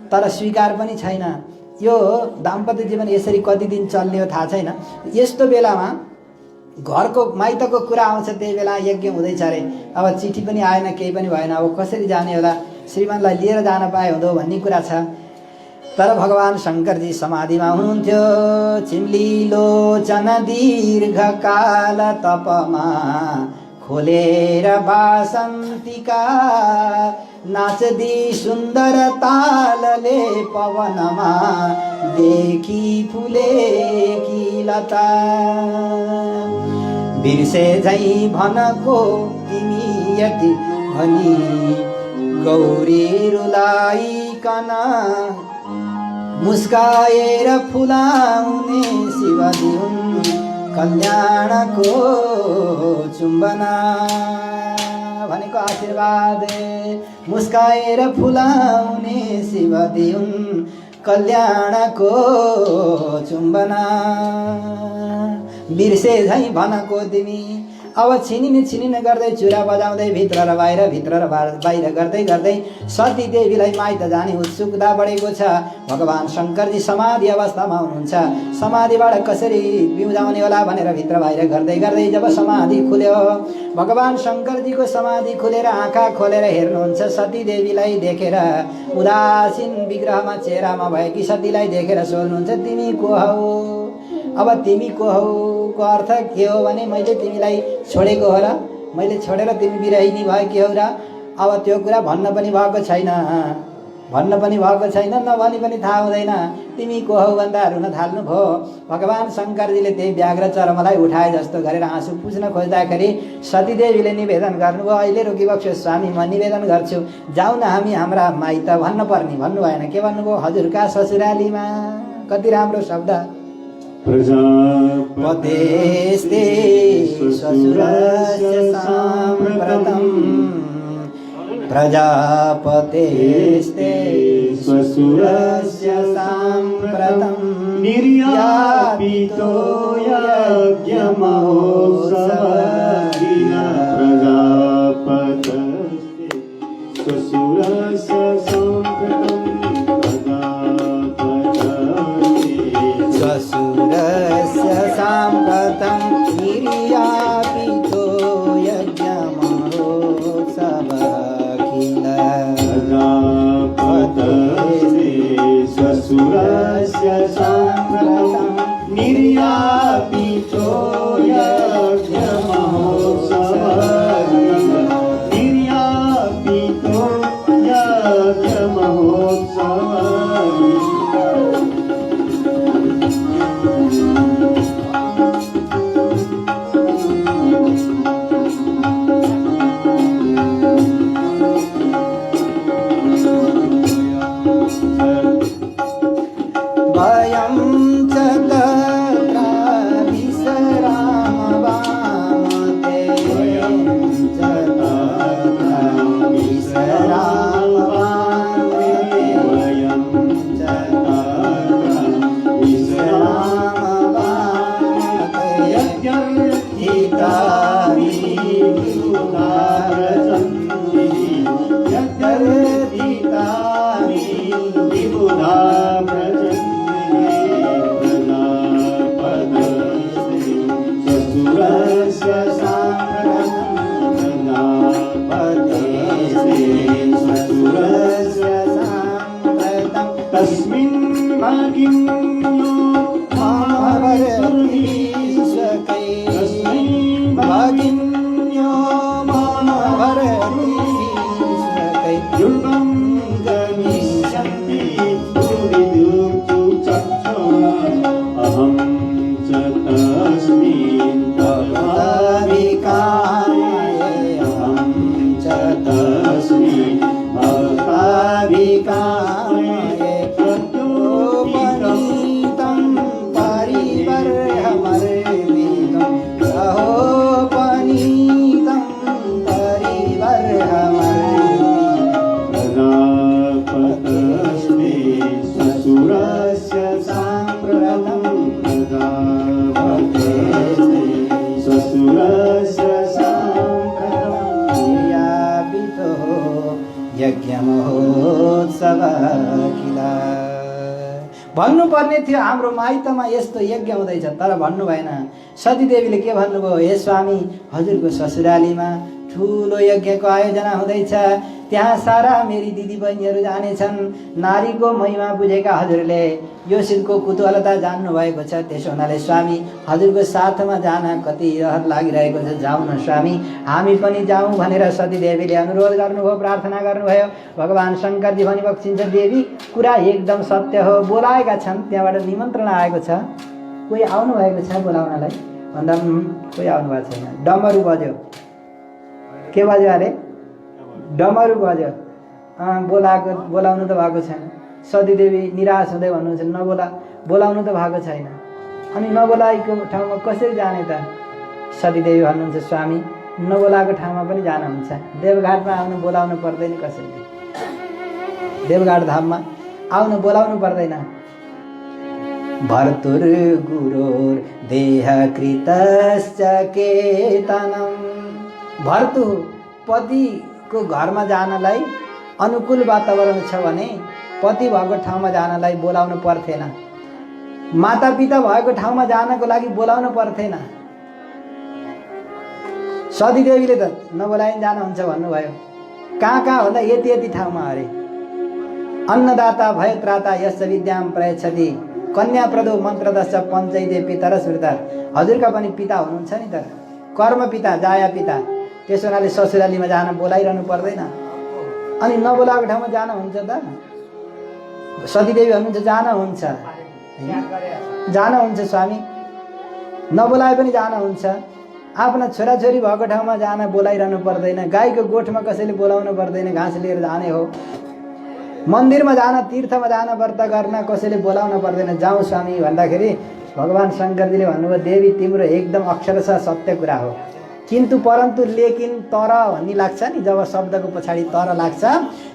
तर स्वीकार पनि छैन। यो दाम्पत्य जीवन यसरी कति दिन चल्ने हो थाहा छैन। यस्तो बेलामा घरको माइतको कुरा आउँछ, त्यही बेला यज्ञ हुँदैछ अरे, अब चिठी पनि आएन, केही पनि भएन, अब कसरी जाने होला, श्रीमानलाई लिएर जान पाए हुँदो भन्ने कुरा छ। तर भगवान शङ्करजी समाधिमा हुनुहुन्थ्यो। चिम्ली लोचन दीर्घकाल तपमा खोलेर बासन्तीका नाच्दी सुन्दर तालले पवनमा देखी फुलेकी लता बिर्से झै भनको तिमी यति भनी गौरी रुलाइकन मुस्काएर फुलाउने शिवजी हुन् कल्याणको चुम्बना भनेको आशीर्वाद मुस्काएर फुलाउने शिवजी हुन् कल्याणको चुम्बना बिर्से झै भनको तिमी अब छिनिन गर्दै चुरा बजाउँदै भित्र र बाहिर गर्दै गर्दै सती देवीलाई माइत जाने उत्सुकता बढेको छ। भगवान शङ्करजी समाधि अवस्थामा हुनुहुन्छ। समाधिबाट कसरी बिउजाउने होला भनेर भित्र बाहिर गर्दै गर्दै जब समाधि खुल्यो भगवान शङ्करजीको समाधि खुलेर आँखा खोलेर हेर्नुहुन्छ सती देवीलाई देखेर उदासीन विग्रहमा चेहरामा भएकी सतीलाई देखेर सोध्नुहुन्छ तिमी को हौ? अब तिमी को हौ को अर्थ के हो भने मैले तिमीलाई छोडेको हो र मैले छोडेर तिमी बिराहिनी भएकी हौ र। अब त्यो कुरा भन्न पनि भएको छैन नभनी पनि थाहा हुँदैन तिमी को हौ भन्दा रुन थाल्नु भयो। भगवान शङ्करजीले त्यही व्याघ्र चरमलाई उठाए जस्तो गरेर आँसु पुछ्न खोज्दाखेरि सतीदेवीले निवेदन गर्नुभयो अहिले रोकिबक्सो स्वामी म निवेदन गर्छु जाउँ न हामी हाम्रा माइत भन्नुपर्ने भन्नु भएन के भन्नुभयो हजुरका ससुरालीमा। कति राम्रो शब्द प्रजापतेस्ते श्वशुरस्य साम्प्रतं प्रजापतेस्ते श्वशुरस्य साम्प्रतं निर्यापितो यज्ञमहोत्सवदिना प्रजापतेस्ते श्वशुरस्य साम्प्रतं श्वशुरस्य साम्प्रतं निर्यापितो यज्ञमहोत्सवखिल प्रजापतेस्ते श्वशुरस्य साम्प्रतं निर्यापितो यज्ञमहोत्सवखिल निर्यापितो यज्ञमहोत्सवखिल वयं च विश्रामवामते वयं च विश्रामवामते वयं च विश्रामवामते यज्ञर्थितानि विबुधाव्रजन्ति यज्ञर्थितानि विबुधाव्रजन्ति श्वशुरस्य साम्प्रतं तस्मिन् भागिन्यो मामवरतीश्वकै भागिन्यो मामवरतीश्वकै युगं गमिष्यन्ति अहं च तस्मिन् भवताभिकामये अहं च तस्मिन् भवताभिकामये प्रत्योपनीतं परिवर्हमर्वितं सहोपनीतं परिवर्हमर्वितं श्वशुरस्य साम्प्रतं श्वशुरस्य साम्प्रतं निर्यापितो यज्ञमहोत्सव किल। भन्नुपर्ने थियो हाम्रो माइतमा यस्तो यज्ञ हुँदैछ तर भन्नु भएन। सतीदेवीले के भन्नुभयो हे स्वामी हजुरको ससुरालीमा ठुलो यज्ञको आयोजना हुँदैछ, त्यहाँ सारा मेरी दिदी बहिनीहरू जानेछन्। नारीको महिमा बुझेका हजुरले यो सिद्धको कुतूहलता जान्नुभएको छ, त्यसो हुनाले स्वामी हजुरको साथमा जान कति रहर लागिरहेको छ। जाउँ न स्वामी, हामी पनि जाउँ भनेर सतीदेवीले अनुरोध गर्नुभयो, प्रार्थना गर्नुभयो। भगवान् शङ्करजी भनी बक्सिन्छ, देवी कुरा एकदम सत्य हो, बोलाएका छन्, त्यहाँबाट निमन्त्रण आएको छ, कोही आउनु भएको छ बोलाउनलाई भन्दा कोही आउनु भएको छैन। डमरू बज्यो, के बज्यो अरे? डमरू बज्यो। बोलाउनु त भएको छैन। सतीदेवी निराश हुँदै भन्नुहुन्छ, बोलाउनु त भएको छैन, अनि नबोलाएको ठाउँमा कसरी जाने त? सतीदेवी भन्नुहुन्छ, स्वामी नबोलाएको ठाउँमा पनि जान हुन्छ, देवघाटमा आउनु बोलाउनु पर्दैन, कसैले देवघाट धाममा आउनु बोलाउनु पर्दैन। भर्तुर गुरोर देह कृतश्च केतनम। भर्तु पतिको घरमा जानलाई अनुकूल वातावरण छ भने पति भएको ठाउँमा जानलाई बोलाउनु पर्थेन, माता पिता भएको ठाउँमा जानको लागि बोलाउनु पर्थेन। सतीदेवीले त नबोलाइन जानुहुन्छ भन्नुभयो। कहाँ कहाँ भन्दा यति यति ठाउँमा अरे। अन्नदाता भयत्राता यस्य विद्याम प्रयच्छति, कन्या प्रदो मन्त्रदश्च पञ्चैते पितर श्रुता। हजुरका पनि पिता हुनुहुन्छ नि त, कर्म पिता, जाया पिता। त्यसो हुनाले ससुरालीमा जान बोलाइरहनु पर्दैन, अनि नबोलाएको ठाउँमा जान हुन्छ त? सतीदेवी भन्नुहुन्छ, जान हुन्छ, जान हुन्छ स्वामी, नबोलाए पनि जान हुन्छ। आफ्ना छोराछोरी भएको ठाउँमा जान बोलाइरहनु पर्दैन, गाईको गोठमा कसैले बोलाउनु पर्दैन, घाँस लिएर जाने हो। मन्दिरमा जान, तीर्थमा जान, व्रत गर्न कसैले बोलाउन पर्दैन। जाउँ स्वामी भन्दाखेरि भगवान् शङ्करजीले भन्नुभयो, देवी तिम्रो एकदम अक्षरशः सत्य कुरा हो, किन्तु परन्तु लेकिन तर भन्ने लाग्छ नि, जब शब्दको पछाडि तर लाग्छ,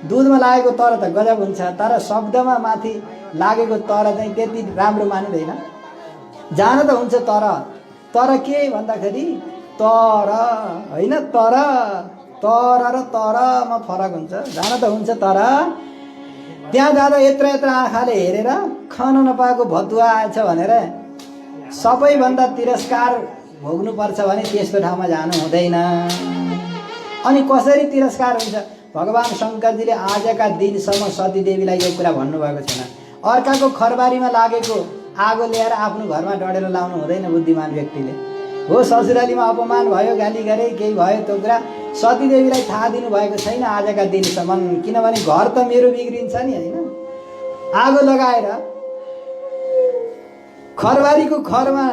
दुधमा लागेको तर त गजब हुन्छ, तर शब्दमा माथि लागेको तर चाहिँ त्यति राम्रो मानिँदैन। जान त हुन्छ, तर के भन्दाखेरि तर होइन, तर र तरमा फरक हुन्छ। जान त हुन्छ, तर त्यहाँ जाँदा यत्र यत्र आँखाले हेरेर खान नपाएको भतुवा आएछ भनेर सबैभन्दा तिरस्कार भोग्नुपर्छ भने त्यस्तो ठाउँमा जानु हुँदैन। अनि कसरी तिरस्कार हुन्छ? भगवान् शङ्करजीले आजका दिनसम्म सतीदेवीलाई यो कुरा भन्नुभएको छैन। अर्काको खरबारीमा लागेको आगो ल्याएर आफ्नो घरमा डढेर लाउनु हुँदैन बुद्धिमान व्यक्तिले। हो, ससुरालीमा अपमान भयो, गाली गरे, केही भयो, त्यो कुरा सतीदेवीलाई थाहा दिनुभएको छैन आजका दिनसम्म। किनभने घर त मेरो बिग्रिन्छ नि, होइन? आगो लगाएर खरबारीको खरमा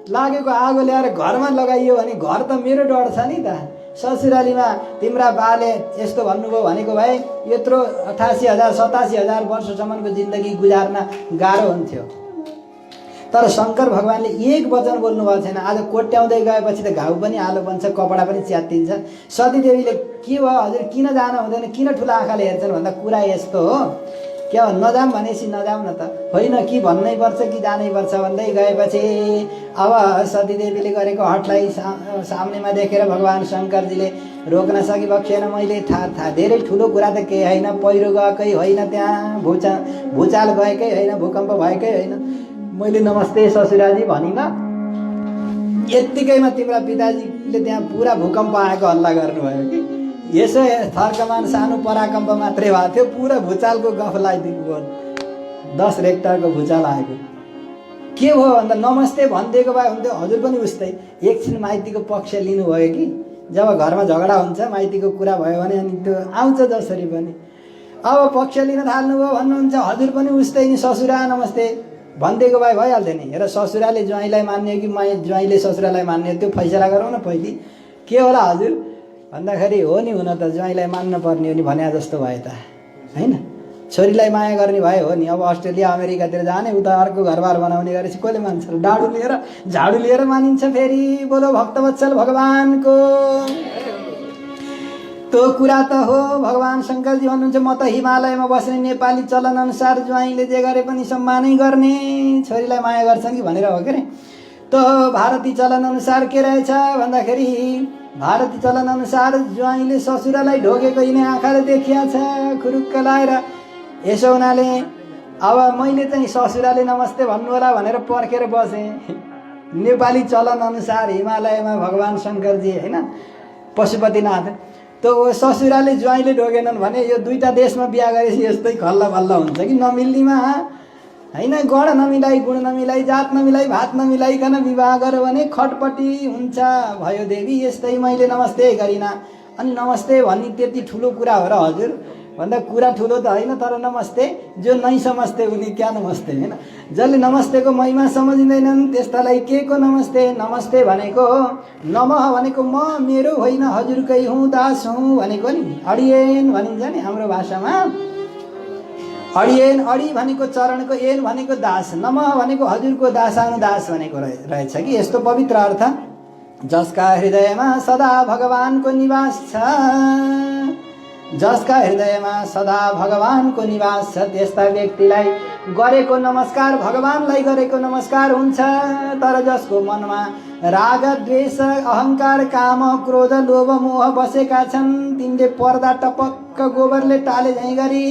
लागेको आगो ल्याएर घरमा लगाइयो भने घर त मेरो डढ्छ नि त। ससुरालीमा तिम्रा बाले यस्तो भन्नुभयो भनेको भए यत्रो 88,000 87,000 वर्षसम्मको जिन्दगी गुजार्न गाह्रो हुन्थ्यो। तर शङ्कर भगवान्ले एक वचन बोल्नु भएको छैन। आज कोट्याउँदै गएपछि त घाउ पनि आलो बन्छ, कपडा पनि च्यातिन्छ। सतीदेवीले के भयो हजुर, किन जान हुँदैन, किन ठुला आँखाले हेर्छन् भन्दा कुरा यस्तो हो, क्या हो, नजाम भनेपछि नजाम न त, होइन कि भन्नै पर्छ कि जानै पर्छ भन्दै गएपछि अब सतीदेवीले गरेको हठलाई सामनेमा देखेर भगवान् शङ्करजीले रोक्न सकिबक्सेन। मैले थाहा धेरै ठुलो कुरा त केही होइन, पहिरो गएकै होइन, त्यहाँ भूचाल गएकै होइन, भूकम्प भएकै होइन, मैले नमस्ते ससुराजी भनिनँ, यत्तिकैमा तिम्रा पिताजीले त्यहाँ पुरा भूकम्प आएको हल्ला गर्नुभयो कि यसो थर्कमान सानो पराकम्प मात्रै भएको थियो, पुरा भूचालको गफ लगाइदिनु भयो। 10 रेक्टरको भूचाल आएको। के भयो भन्दा नमस्ते भनिदिएको भए हुन्थ्यो। हजुर पनि उस्तै एकछिन माइतीको पक्ष लिनुभयो कि जब घरमा झगडा हुन्छ, माइतीको कुरा भयो भने अनि त्यो आउँछ जसरी पनि। अब पक्ष लिन थाल्नुभयो भन्नुहुन्छ, हजुर पनि उस्तै नि ससुरा नमस्ते भनिदिएको भए भइहाल्थ्यो नि। हेर, ससुराले ज्वाइँलाई मान्ने हो कि ज्वाइँले ससुरालाई मान्ने हो, त्यो फैसला गरौँ न पहिले। के होला हजुर भन्दाखेरि, हो नि, हुन त ज्वाइँलाई मान्न पर्ने हो नि भने जस्तो भयो त, होइन? छोरीलाई माया गर्ने भए हो नि। अब अस्ट्रेलिया अमेरिकातिर जाने, उता अर्को घरबार बनाउने गरेपछि कसले मान्छ? झाडु लिएर मानिन्छ। फेरि बोलो भक्तवत्सल भगवानको। त्यो कुरा त हो। भगवान् शङ्करजी भन्नुहुन्छ, म त हिमालयमा बस्ने नेपाली चलन अनुसार ज्वाइँले जे गरे पनि सम्मानै गर्ने, छोरीलाई माया गर्छन् कि भनेर हो के अरे। त भारतीय चलन अनुसार के रहेछ भन्दाखेरि, भारतीय चलन अनुसार ज्वाइँले ससुरालाई ढोगेको यिनै आँखाले देखिया छ, खुरुक्क लाएर। यसो हुनाले अब मैले चाहिँ ससुराले नमस्ते भन्नु होला भनेर पर्खेर बसेँ। नेपाली चलन अनुसार हिमालयमा भगवान् शङ्करजी, होइन, पशुपतिनाथ। त्यो ससुराले ज्वाइँले ढोगेनन् भने यो दुईटा देशमा बिहा गरेपछि यस्तै खल्ला बल्ल हुन्छ कि नमिल्नेमा होइन। गण नमिलाई, गुण नमिलाई, जात नमिलाई, भात नमिलाइकन विवाह गर्यो भने खटपटी हुन्छ। भयो देवी यस्तै मैले नमस्ते गरिनँ। अनि नमस्ते भन्ने त्यति ठुलो कुरा हो र हजुर भन्दा कुरा ठुलो त होइन, तर नमस्ते जो नै समझते उनी क्या नमस्ते होइन। जसले नमस्तेको महिमा सम्झिँदैनन् त्यस्तालाई के को नमस्ते। नमस्ते भनेको नमः भनेको म मेरो होइन हजुरकै हुँ दास हुँ भनेको नि अडियन भनिन्छ नि हाम्रो भाषामा। अडियन, अडी भनेको चरणको, एन भनेको दास, नमः भनेको हजुरको दासानुदास भनेको रहेछ कि यस्तो पवित्र अर्थ। जसका हृदयमा सदा भगवानको निवास छ, जसका हृदयमा सदा भगवानको निवास छ त्यस्ता व्यक्तिलाई गरेको नमस्कार भगवानलाई गरेको नमस्कार हुन्छ। तर जसको मनमा राग द्वेष अहंकार काम क्रोध लोभ मोह बसेका छन् तिनले पर्दा टपक्क गोबरले टाले झैँ गरी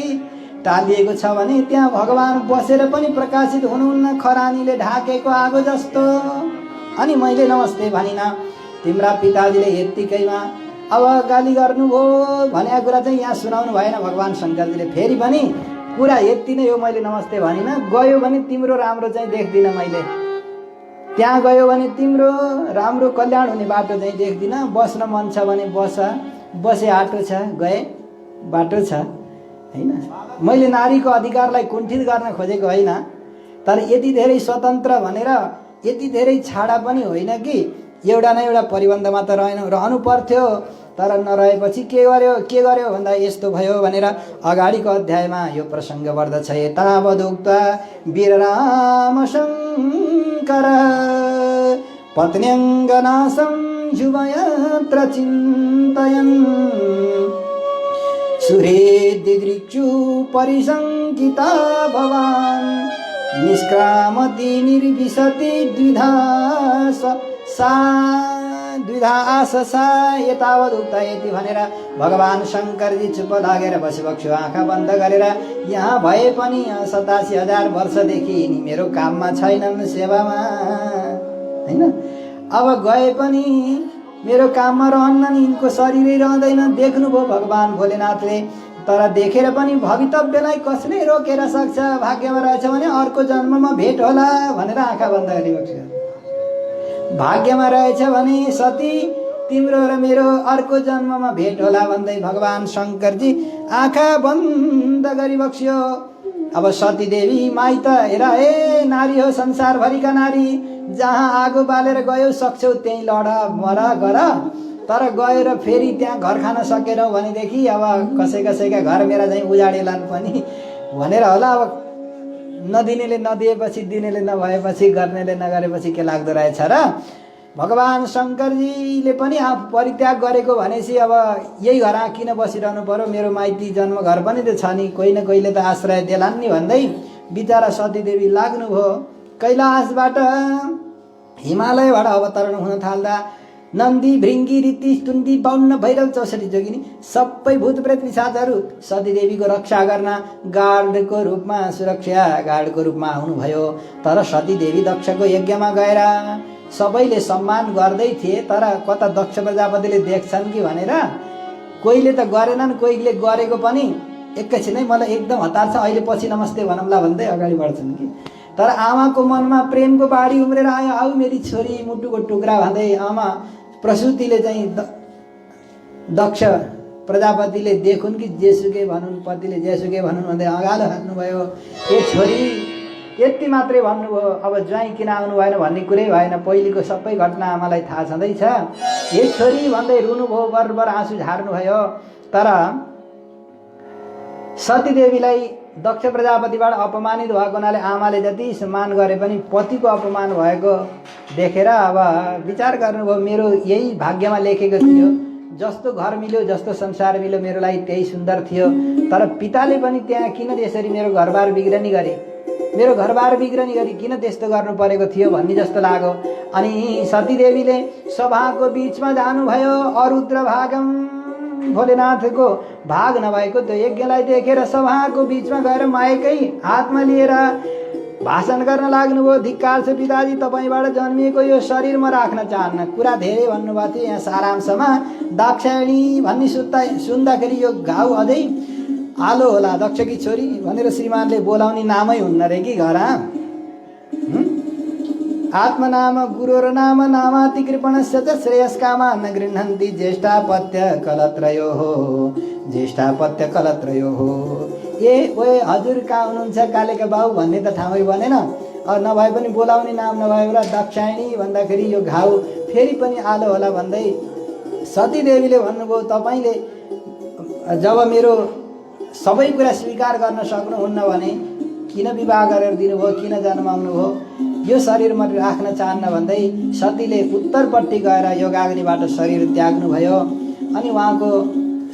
टालिएको छ भने त्यहाँ भगवान बसेर पनि प्रकाशित हुनुहुन्न, खरानीले ढाकेको आगो जस्तो। अनि मैले नमस्ते भनिनँ। तिम्रा पिताजीले यत्तिकैमा अब गाली गर्नुभयो भनेको कुरा चाहिँ यहाँ सुनाउनु भएन भगवान शङ्करजीले। फेरि पनि कुरा यति नै हो, मैले नमस्ते भनिनँ। गयो भने तिम्रो राम्रो चाहिँ देख्दिनँ मैले, त्यहाँ गयो भने तिम्रो राम्रो कल्याण हुने बाटो चाहिँ देख्दिनँ। बस्न मन छ भने बसे आटो छ, गए बाटो छ होइन। मैले नारीको अधिकारलाई कुण्ठित गर्न खोजेको होइन, तर यति धेरै स्वतन्त्र भनेर यति धेरै छाडा पनि होइन कि एउटा न एउटा परिबन्धमा त रहनु पर्थ्यो। तर नरहेपछि के गर्यो भन्दा यस्तो भयो भनेर अगाडिको अध्यायमा यो प्रसङ्ग वर्दछ। तावदुक्त्वा वीरराम शङ्कर पत्न्यङ्गनाशं युवयत्र चिन्तयन् सुरेदिदृक्षु परिशङ्किता भवान् निष्क्रामति निर्विशति द्विधा आशसा यतावत् उक्ता। यति भनेर भगवान शङ्करजी चुप लागेर बसिबक्स्यो, आँखा बन्द गरेर। यहाँ भए पनि 87,000 वर्षदेखि यिनी मेरो काममा छैनन्, सेवामा होइन। अब गए पनि मेरो काममा रहन्न, यिनको शरीरै रहँदैन। देख्नुभयो भगवान भोलेनाथले, तर देखेर पनि भवितव्यलाई कसले रोकेर सक्छ। भाग्यमा रहेछ भने अर्को जन्ममा भेट होला भनेर आँखा बन्द गरिबक्स्यो। भाग्यमा रहेछ भने सती तिम्रो र मेरो अर्को जन्ममा भेट होला भन्दै भगवान शङ्करजी आँखा बन्द गरिबक्स्यो। अब सती देवी माइत हेर, ए नारी हो संसारभरिका नारी, जहाँ आगो बालेर गयो सक्छौ त्यहीँ लड मर गर। तर गएर फेरि त्यहाँ घर खान सकेनौ भनेदेखि अब कसैका घर मेरा चाहिँ उजाडेलान् पनि भनेर होला। अब नदिनेले नदिएपछि, दिनेले नभएपछि, गर्नेले नगरेपछि के लाग्दो रहेछ र। भगवान शङ्करजीले पनि आफू परित्याग गरेको भनेपछि अब यही घर किन बसिरहनु पर्यो, मेरो माइती जन्म घर पनि त छ नि, कोही न कोहीले त आश्रय देलान् नि भन्दै बिचरा सतीदेवी लाग्नुभयो। कैलाशबाट हिमालयबाट अवतरण हुन थाल्दा नन्दी भृङ्गी रीति स्तुन्दी 52 भैरव 64 जोगिनी सबै भूत प्रेत पिशाचहरू सतीदेवीको रक्षा गर्न गार्डको रूपमा, सुरक्षा गार्डको रूपमा आउनुभयो। तर सतीदेवी दक्षको यज्ञमा गएर सबैले सम्मान गर्दै थिए, तर कता दक्ष प्रजापतिले देख्छन् कि भनेर कोहीले त गरेनन्, कोहीले गरेको पनि एकैछिनै मलाई एकदम हतार छ अहिले पछि नमस्ते भनौँला भन्दै अगाडि बढ्छन् कि। तर आमाको मनमा प्रेमको बाढी उम्रेर आयो, आऊ मेरी छोरी मुटुको टुक्रा भन्दै आमा प्रसुतिले चाहिँ दक्ष प्रजापतिले देखुन् कि जेसुकै भनुन्, पतिले जेसुकै भनुन् भन्दै अगालो हान्नुभयो। ए छोरी यति मात्रै भन्नुभयो, अब ज्वाइँ किन आउनु भएन भन्ने कुरै भएन। पहिलेको सबै घटना आमालाई थाहा छँदैछ। ए छोरी भन्दै रुनुभयो, बरबर आँसु झार्नुभयो। तर सतीदेवीलाई दक्ष प्रजापतिबाट अपमानित भएको हुनाले आमाले जति सम्मान गरे पनि पतिको अपमान भएको देखेर अब विचार गर्नुभयो, मेरो यही भाग्यमा लेखेको थियो, जस्तो घर मिल्यो, जस्तो संसार मिल्यो मेरो लागि त्यही सुन्दर थियो। तर पिताले पनि त्यहाँ किन यसरी मेरो घरबार बिग्रनी गरे, मेरो घरबार बिग्रनी गरी किन त्यस्तो गर्नु परेको थियो भन्ने जस्तो लाग्यो। अनि सतीदेवीले सभाको बिचमा जानुभयो। अरुद्र भागम भोलेनाथको भाग नभएको त्यो यज्ञलाई देखेर सभाको बिचमा गएर माइकै हातमा लिएर भाषण गर्न लाग्नुभयो, धिक्कार छ पिताजी, तपाईँबाट जन्मिएको यो शरीर म राख्न चाहन्न। कुरा धेरै भन्नुभएको थियो। यहाँ सारांशमा दाक्षायणी भन्ने सुन्दाखेरि यो घाउ अझै आलो होला, दक्षकी छोरी भनेर श्रीमानले बोलाउने नामै हुन्न रे कि घर। आत्मनाम गुरोर नाम नामाति कृपणस्य च श्रेयस्कामा न गृह्णन्ति ज्येष्ठापत्य कलत्रयोः ज्येष्ठापत्य कलत्रयोः। ए ओए हजुर कहाँ हुनुहुन्छ कालेका बाबु भन्ने त ठाउँै बनेन, नभए पनि बोलाउने नाम नभए बेला दाक्षायणी भन्दाखेरि यो घाउ फेरि पनि आलो होला भन्दै सतीदेवीले भन्नुभयो, तपाईँले जब मेरो सबै कुरा स्वीकार गर्न सक्नुहुन्न भने किन विवाह गरेर दिनुभयो, किन जन्माउनु भयो, यो शरीर म राख्न चाहन्न भन्दै सतीले उत्तरपट्टि गएर योगाग्निबाट शरीर त्याग्नुभयो। अनि उहाँको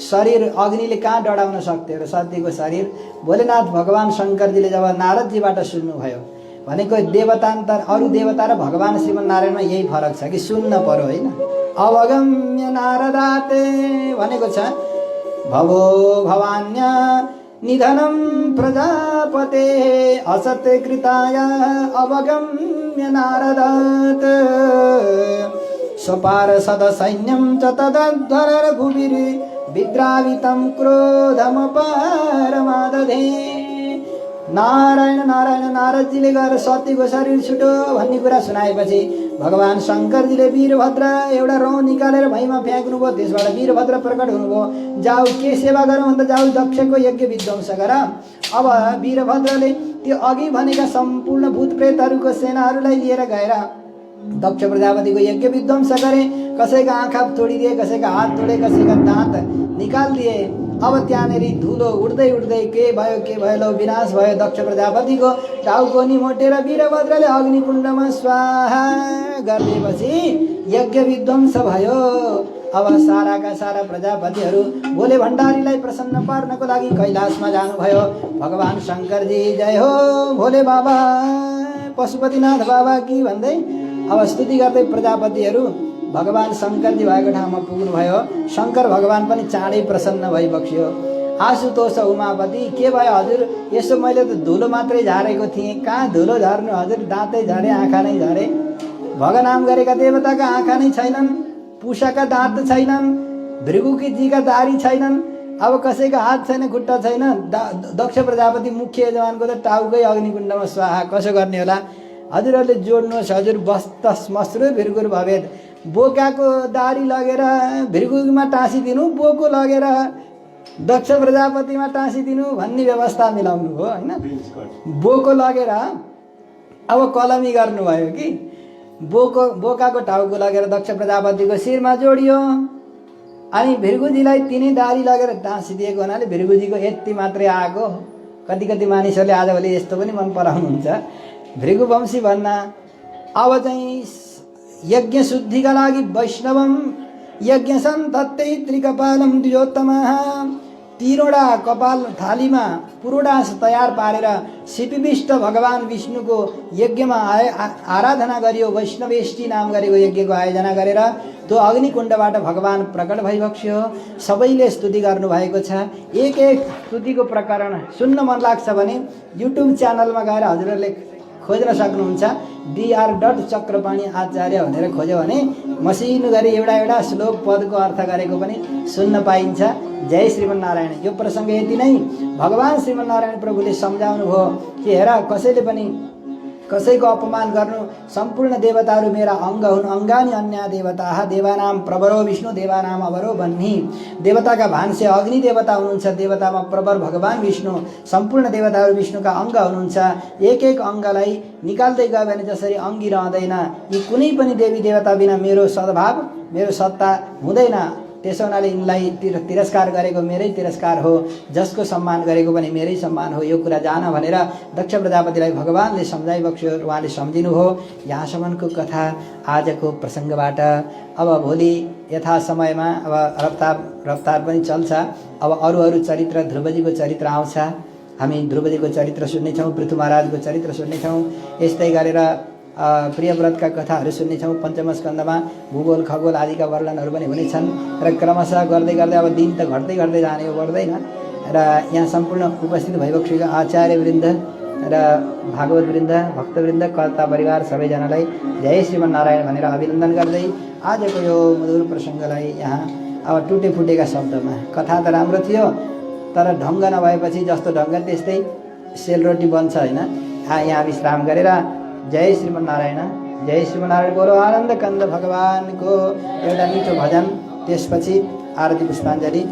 शरीर अग्निले कहाँ डढाउन सक्थ्यो र सतीको शरीर भोलेनाथ भगवान शङ्करजीले जब नारदजीबाट सुन्नुभयो, भनेको देवतान्तर अरू देवता र भगवान श्रीमन्नारायणमा यही फरक छ कि सुन्न पर्यो होइन। अवगम्य नारदाते भनेको छ भवो भवान्य निधनं प्रजापते असत्य कृताय अवगम्य नारदात् स्वपार्षद सैन्यं च तदध्वर भुविर् विद्रावितं क्रोधमपारमादधे। नारायण नारायण नारदजीले गएर सतीको शरीर छुट्यो भन्ने कुरा सुनाएपछि भगवान शङ्करजीले वीरभद्र एउटा रौँ निकालेर भैँमा फ्याँक्नुभयो। त्यसबाट वीरभद्र प्रकट हुनुभयो। जाऊ के सेवा गरौँ भन्दा जाऊ दक्षको यज्ञ विध्वंस गर। अब वीरभद्रले त्यो अघि भनेका सम्पूर्ण भूत प्रेतहरूको सेनाहरूलाई लिएर गएर दक्ष प्रजापतिको यज्ञ विध्वंस गरे। कसैका आँखा तोडिदिए, कसैका हात तोडे, कसैका दाँत निकालिदिए। अब त्यहाँनेरि धुलो उड्दै उड्दै के भयो लो विनाश भयो। दक्ष प्रजापतिको टाउको निमोटेर वीरभद्रले अग्निकुण्डमा स्वाहा गरिदिएपछि यज्ञ विध्वंस भयो। अब साराका सारा प्रजापतिहरू भोले भण्डारीलाई प्रसन्न पार्नको लागि कैलाशमा जानुभयो। भगवान शङ्करजी जय हो भोले बाबा, पशुपतिनाथ बाबा की भन्दै अब स्तुति गर्दै प्रजापतिहरू भगवान शङ्करजी भएको ठाउँमा पुग्नुभयो। शङ्कर भगवान पनि चाँडै प्रसन्न भइबक्स्यो। आशुतोष उमापति के भयो हजुर, यसो मैले त धुलो मात्रै झारेको थिएँ, कहाँ धुलो झर्नु हजुर, दाँतै झरे, आँखा नै झरे। भगनाम गरेका देवताका आँखा नै छैनन्, पुषाका दाँत छैनन्, भृगुजीका दारी छैनन्, अब कसैको हात छैन, खुट्टा छैन। दक्ष प्रजापति मुख्य यजमानको त टाउकै अग्निकुण्डमा स्वाहा। कसो गर्ने होला हजुरहरूले जोड्नुहोस्। हजुर बस्तस्मश्रु भृगुर भवेद, बोकाको दारी लगेर भृगुमा टाँसिदिनु, बोको लगेर दक्ष प्रजापतिमा टाँसिदिनु भन्ने व्यवस्था मिलाउनु हो होइन। बोको लगेर अब कलमी गर्नुभयो कि बोकाको टाउको लगेर दक्ष प्रजापतिको शिरमा जोडियो। अनि भृगुजीलाई तिनै दारी लगेर टाँसिदिएको हुनाले भृगुजीको यति मात्रै आएको। कति कति मानिसहरूले आजभोलि यस्तो पनि मन पराउनुहुन्छ, भृगुवंशी भन्न। अब चाहिँ यज्ञ शुद्धिका लागि वैष्णवम यज्ञ सन्तत्तै त्रिकपालम द्विजोत्तमः, तीनवटा कपाल थालीमा पुरोडास तयार पारेर सिपिविष्ट भगवान विष्णुको यज्ञमा आराधना गरियो। वैष्णवेष्टि नाम गरेको यज्ञको आयोजना गरेर त्यो अग्निकुण्डबाट भगवान प्रकट भइबक्स्यो। सबैले स्तुति गर्नुभएको छ। एक एक स्तुतिको प्रकरण सुन्न मन लाग्छ भने युट्युब च्यानलमा गएर हजुरहरूले खोज्न सक्नुहुन्छ। dr.चक्रपाणी आचार्य भनेर खोज्यो भने मसिनो गरी एउटा एउटा श्लोक पदको अर्थ गरेको पनि सुन्न पाइन्छ। जय श्रीमन्नारायण। यो प्रसङ्ग यति नै। भगवान श्रीमन्नारायण प्रभुले सम्झाउनु भयो कि हेर, कसैले पनि कसैको अपमान गर्नु, सम्पूर्ण देवताहरू मेरा अङ्ग हुन्। अङ्गानि अन्य देवता देवानाम प्रवरो विष्णु देवानाम अवरो बन्ही। देवताका भान्से अग्नि देवता हुनुहुन्छ, देवतामा प्रवर भगवान विष्णु, सम्पूर्ण देवताहरू विष्णुका अङ्ग हुनुहुन्छ। एक एक अङ्गलाई निकाल्दै गयो भने जसरी अङ्गी रहँदैन, यी कुनै पनि देवी देवता बिना मेरो सद्भाव, मेरो सत्ता हुँदैन। त्यसो हुनाले यिनलाई तिरस्कार गरेको मेरै तिरस्कार हो, जसको सम्मान गरेको पनि मेरै सम्मान हो। यो कुरा जान भनेर दक्ष प्रजापतिलाई भगवानले सम्झाइबक्स्यो, उहाँले सम्झिनुभयो। यहाँसम्मको कथा आजको प्रसङ्गबाट। अब भोलि यथा समयमा अब रफ्तार पनि चल्छ। अब अरू चरित्र, ध्रुवजीको चरित्र आउँछ। हामी ध्रुवजीको चरित्र सुन्नेछौँ, पृथु महाराजको चरित्र सुन्नेछौँ। यस्तै गरेर प्रियव्रतका कथाहरू सुन्नेछौँ। पञ्चम स्कन्धमा भूगोल खगोल आदिका वर्णनहरू पनि हुनेछन् र क्रमशः गर्दै गर्दै अब दिन त घट्दै जाने हो, बढ्दैन। र यहाँ सम्पूर्ण उपस्थित भइबक्सेका आचार्यवृन्द, र भागवतवृन्द भक्तवृन्द कर्ता परिवार सबैजनालाई जय श्रीमन्नारायण भनेर अभिनन्दन गर्दै आजको यो मधुर प्रसङ्गलाई यहाँ अब टुटे फुटेका शब्दमा कथा त राम्रो थियो तर ढङ्ग नभएपछि जस्तो ढङ्ग त्यस्तै सेलरोटी बन्छ होइन। यहाँ विश्राम गरेर जय श्रीमन्नारायण बोलो आनन्द कन्द भगवानको एउटा मिठो भजन, त्यसपछि आरती पुष्पाञ्जली।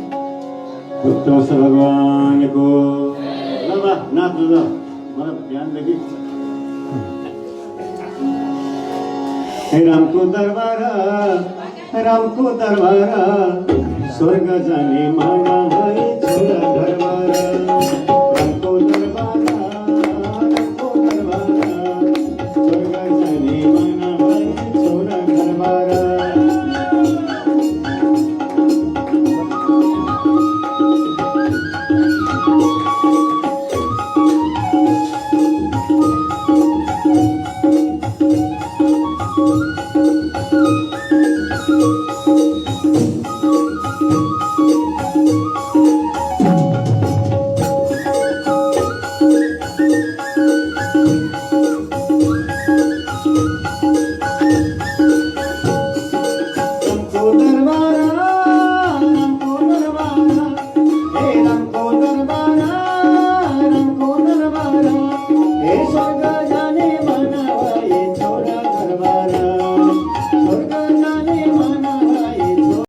उत्तम भगवानको नाच्नु ल मलाई बिहानदेखि रामको दरबार स्वर्ग जाने माना है छोरा दरबार। रामको दरबार स्वर्ग जाने माना है छोरा दरबार।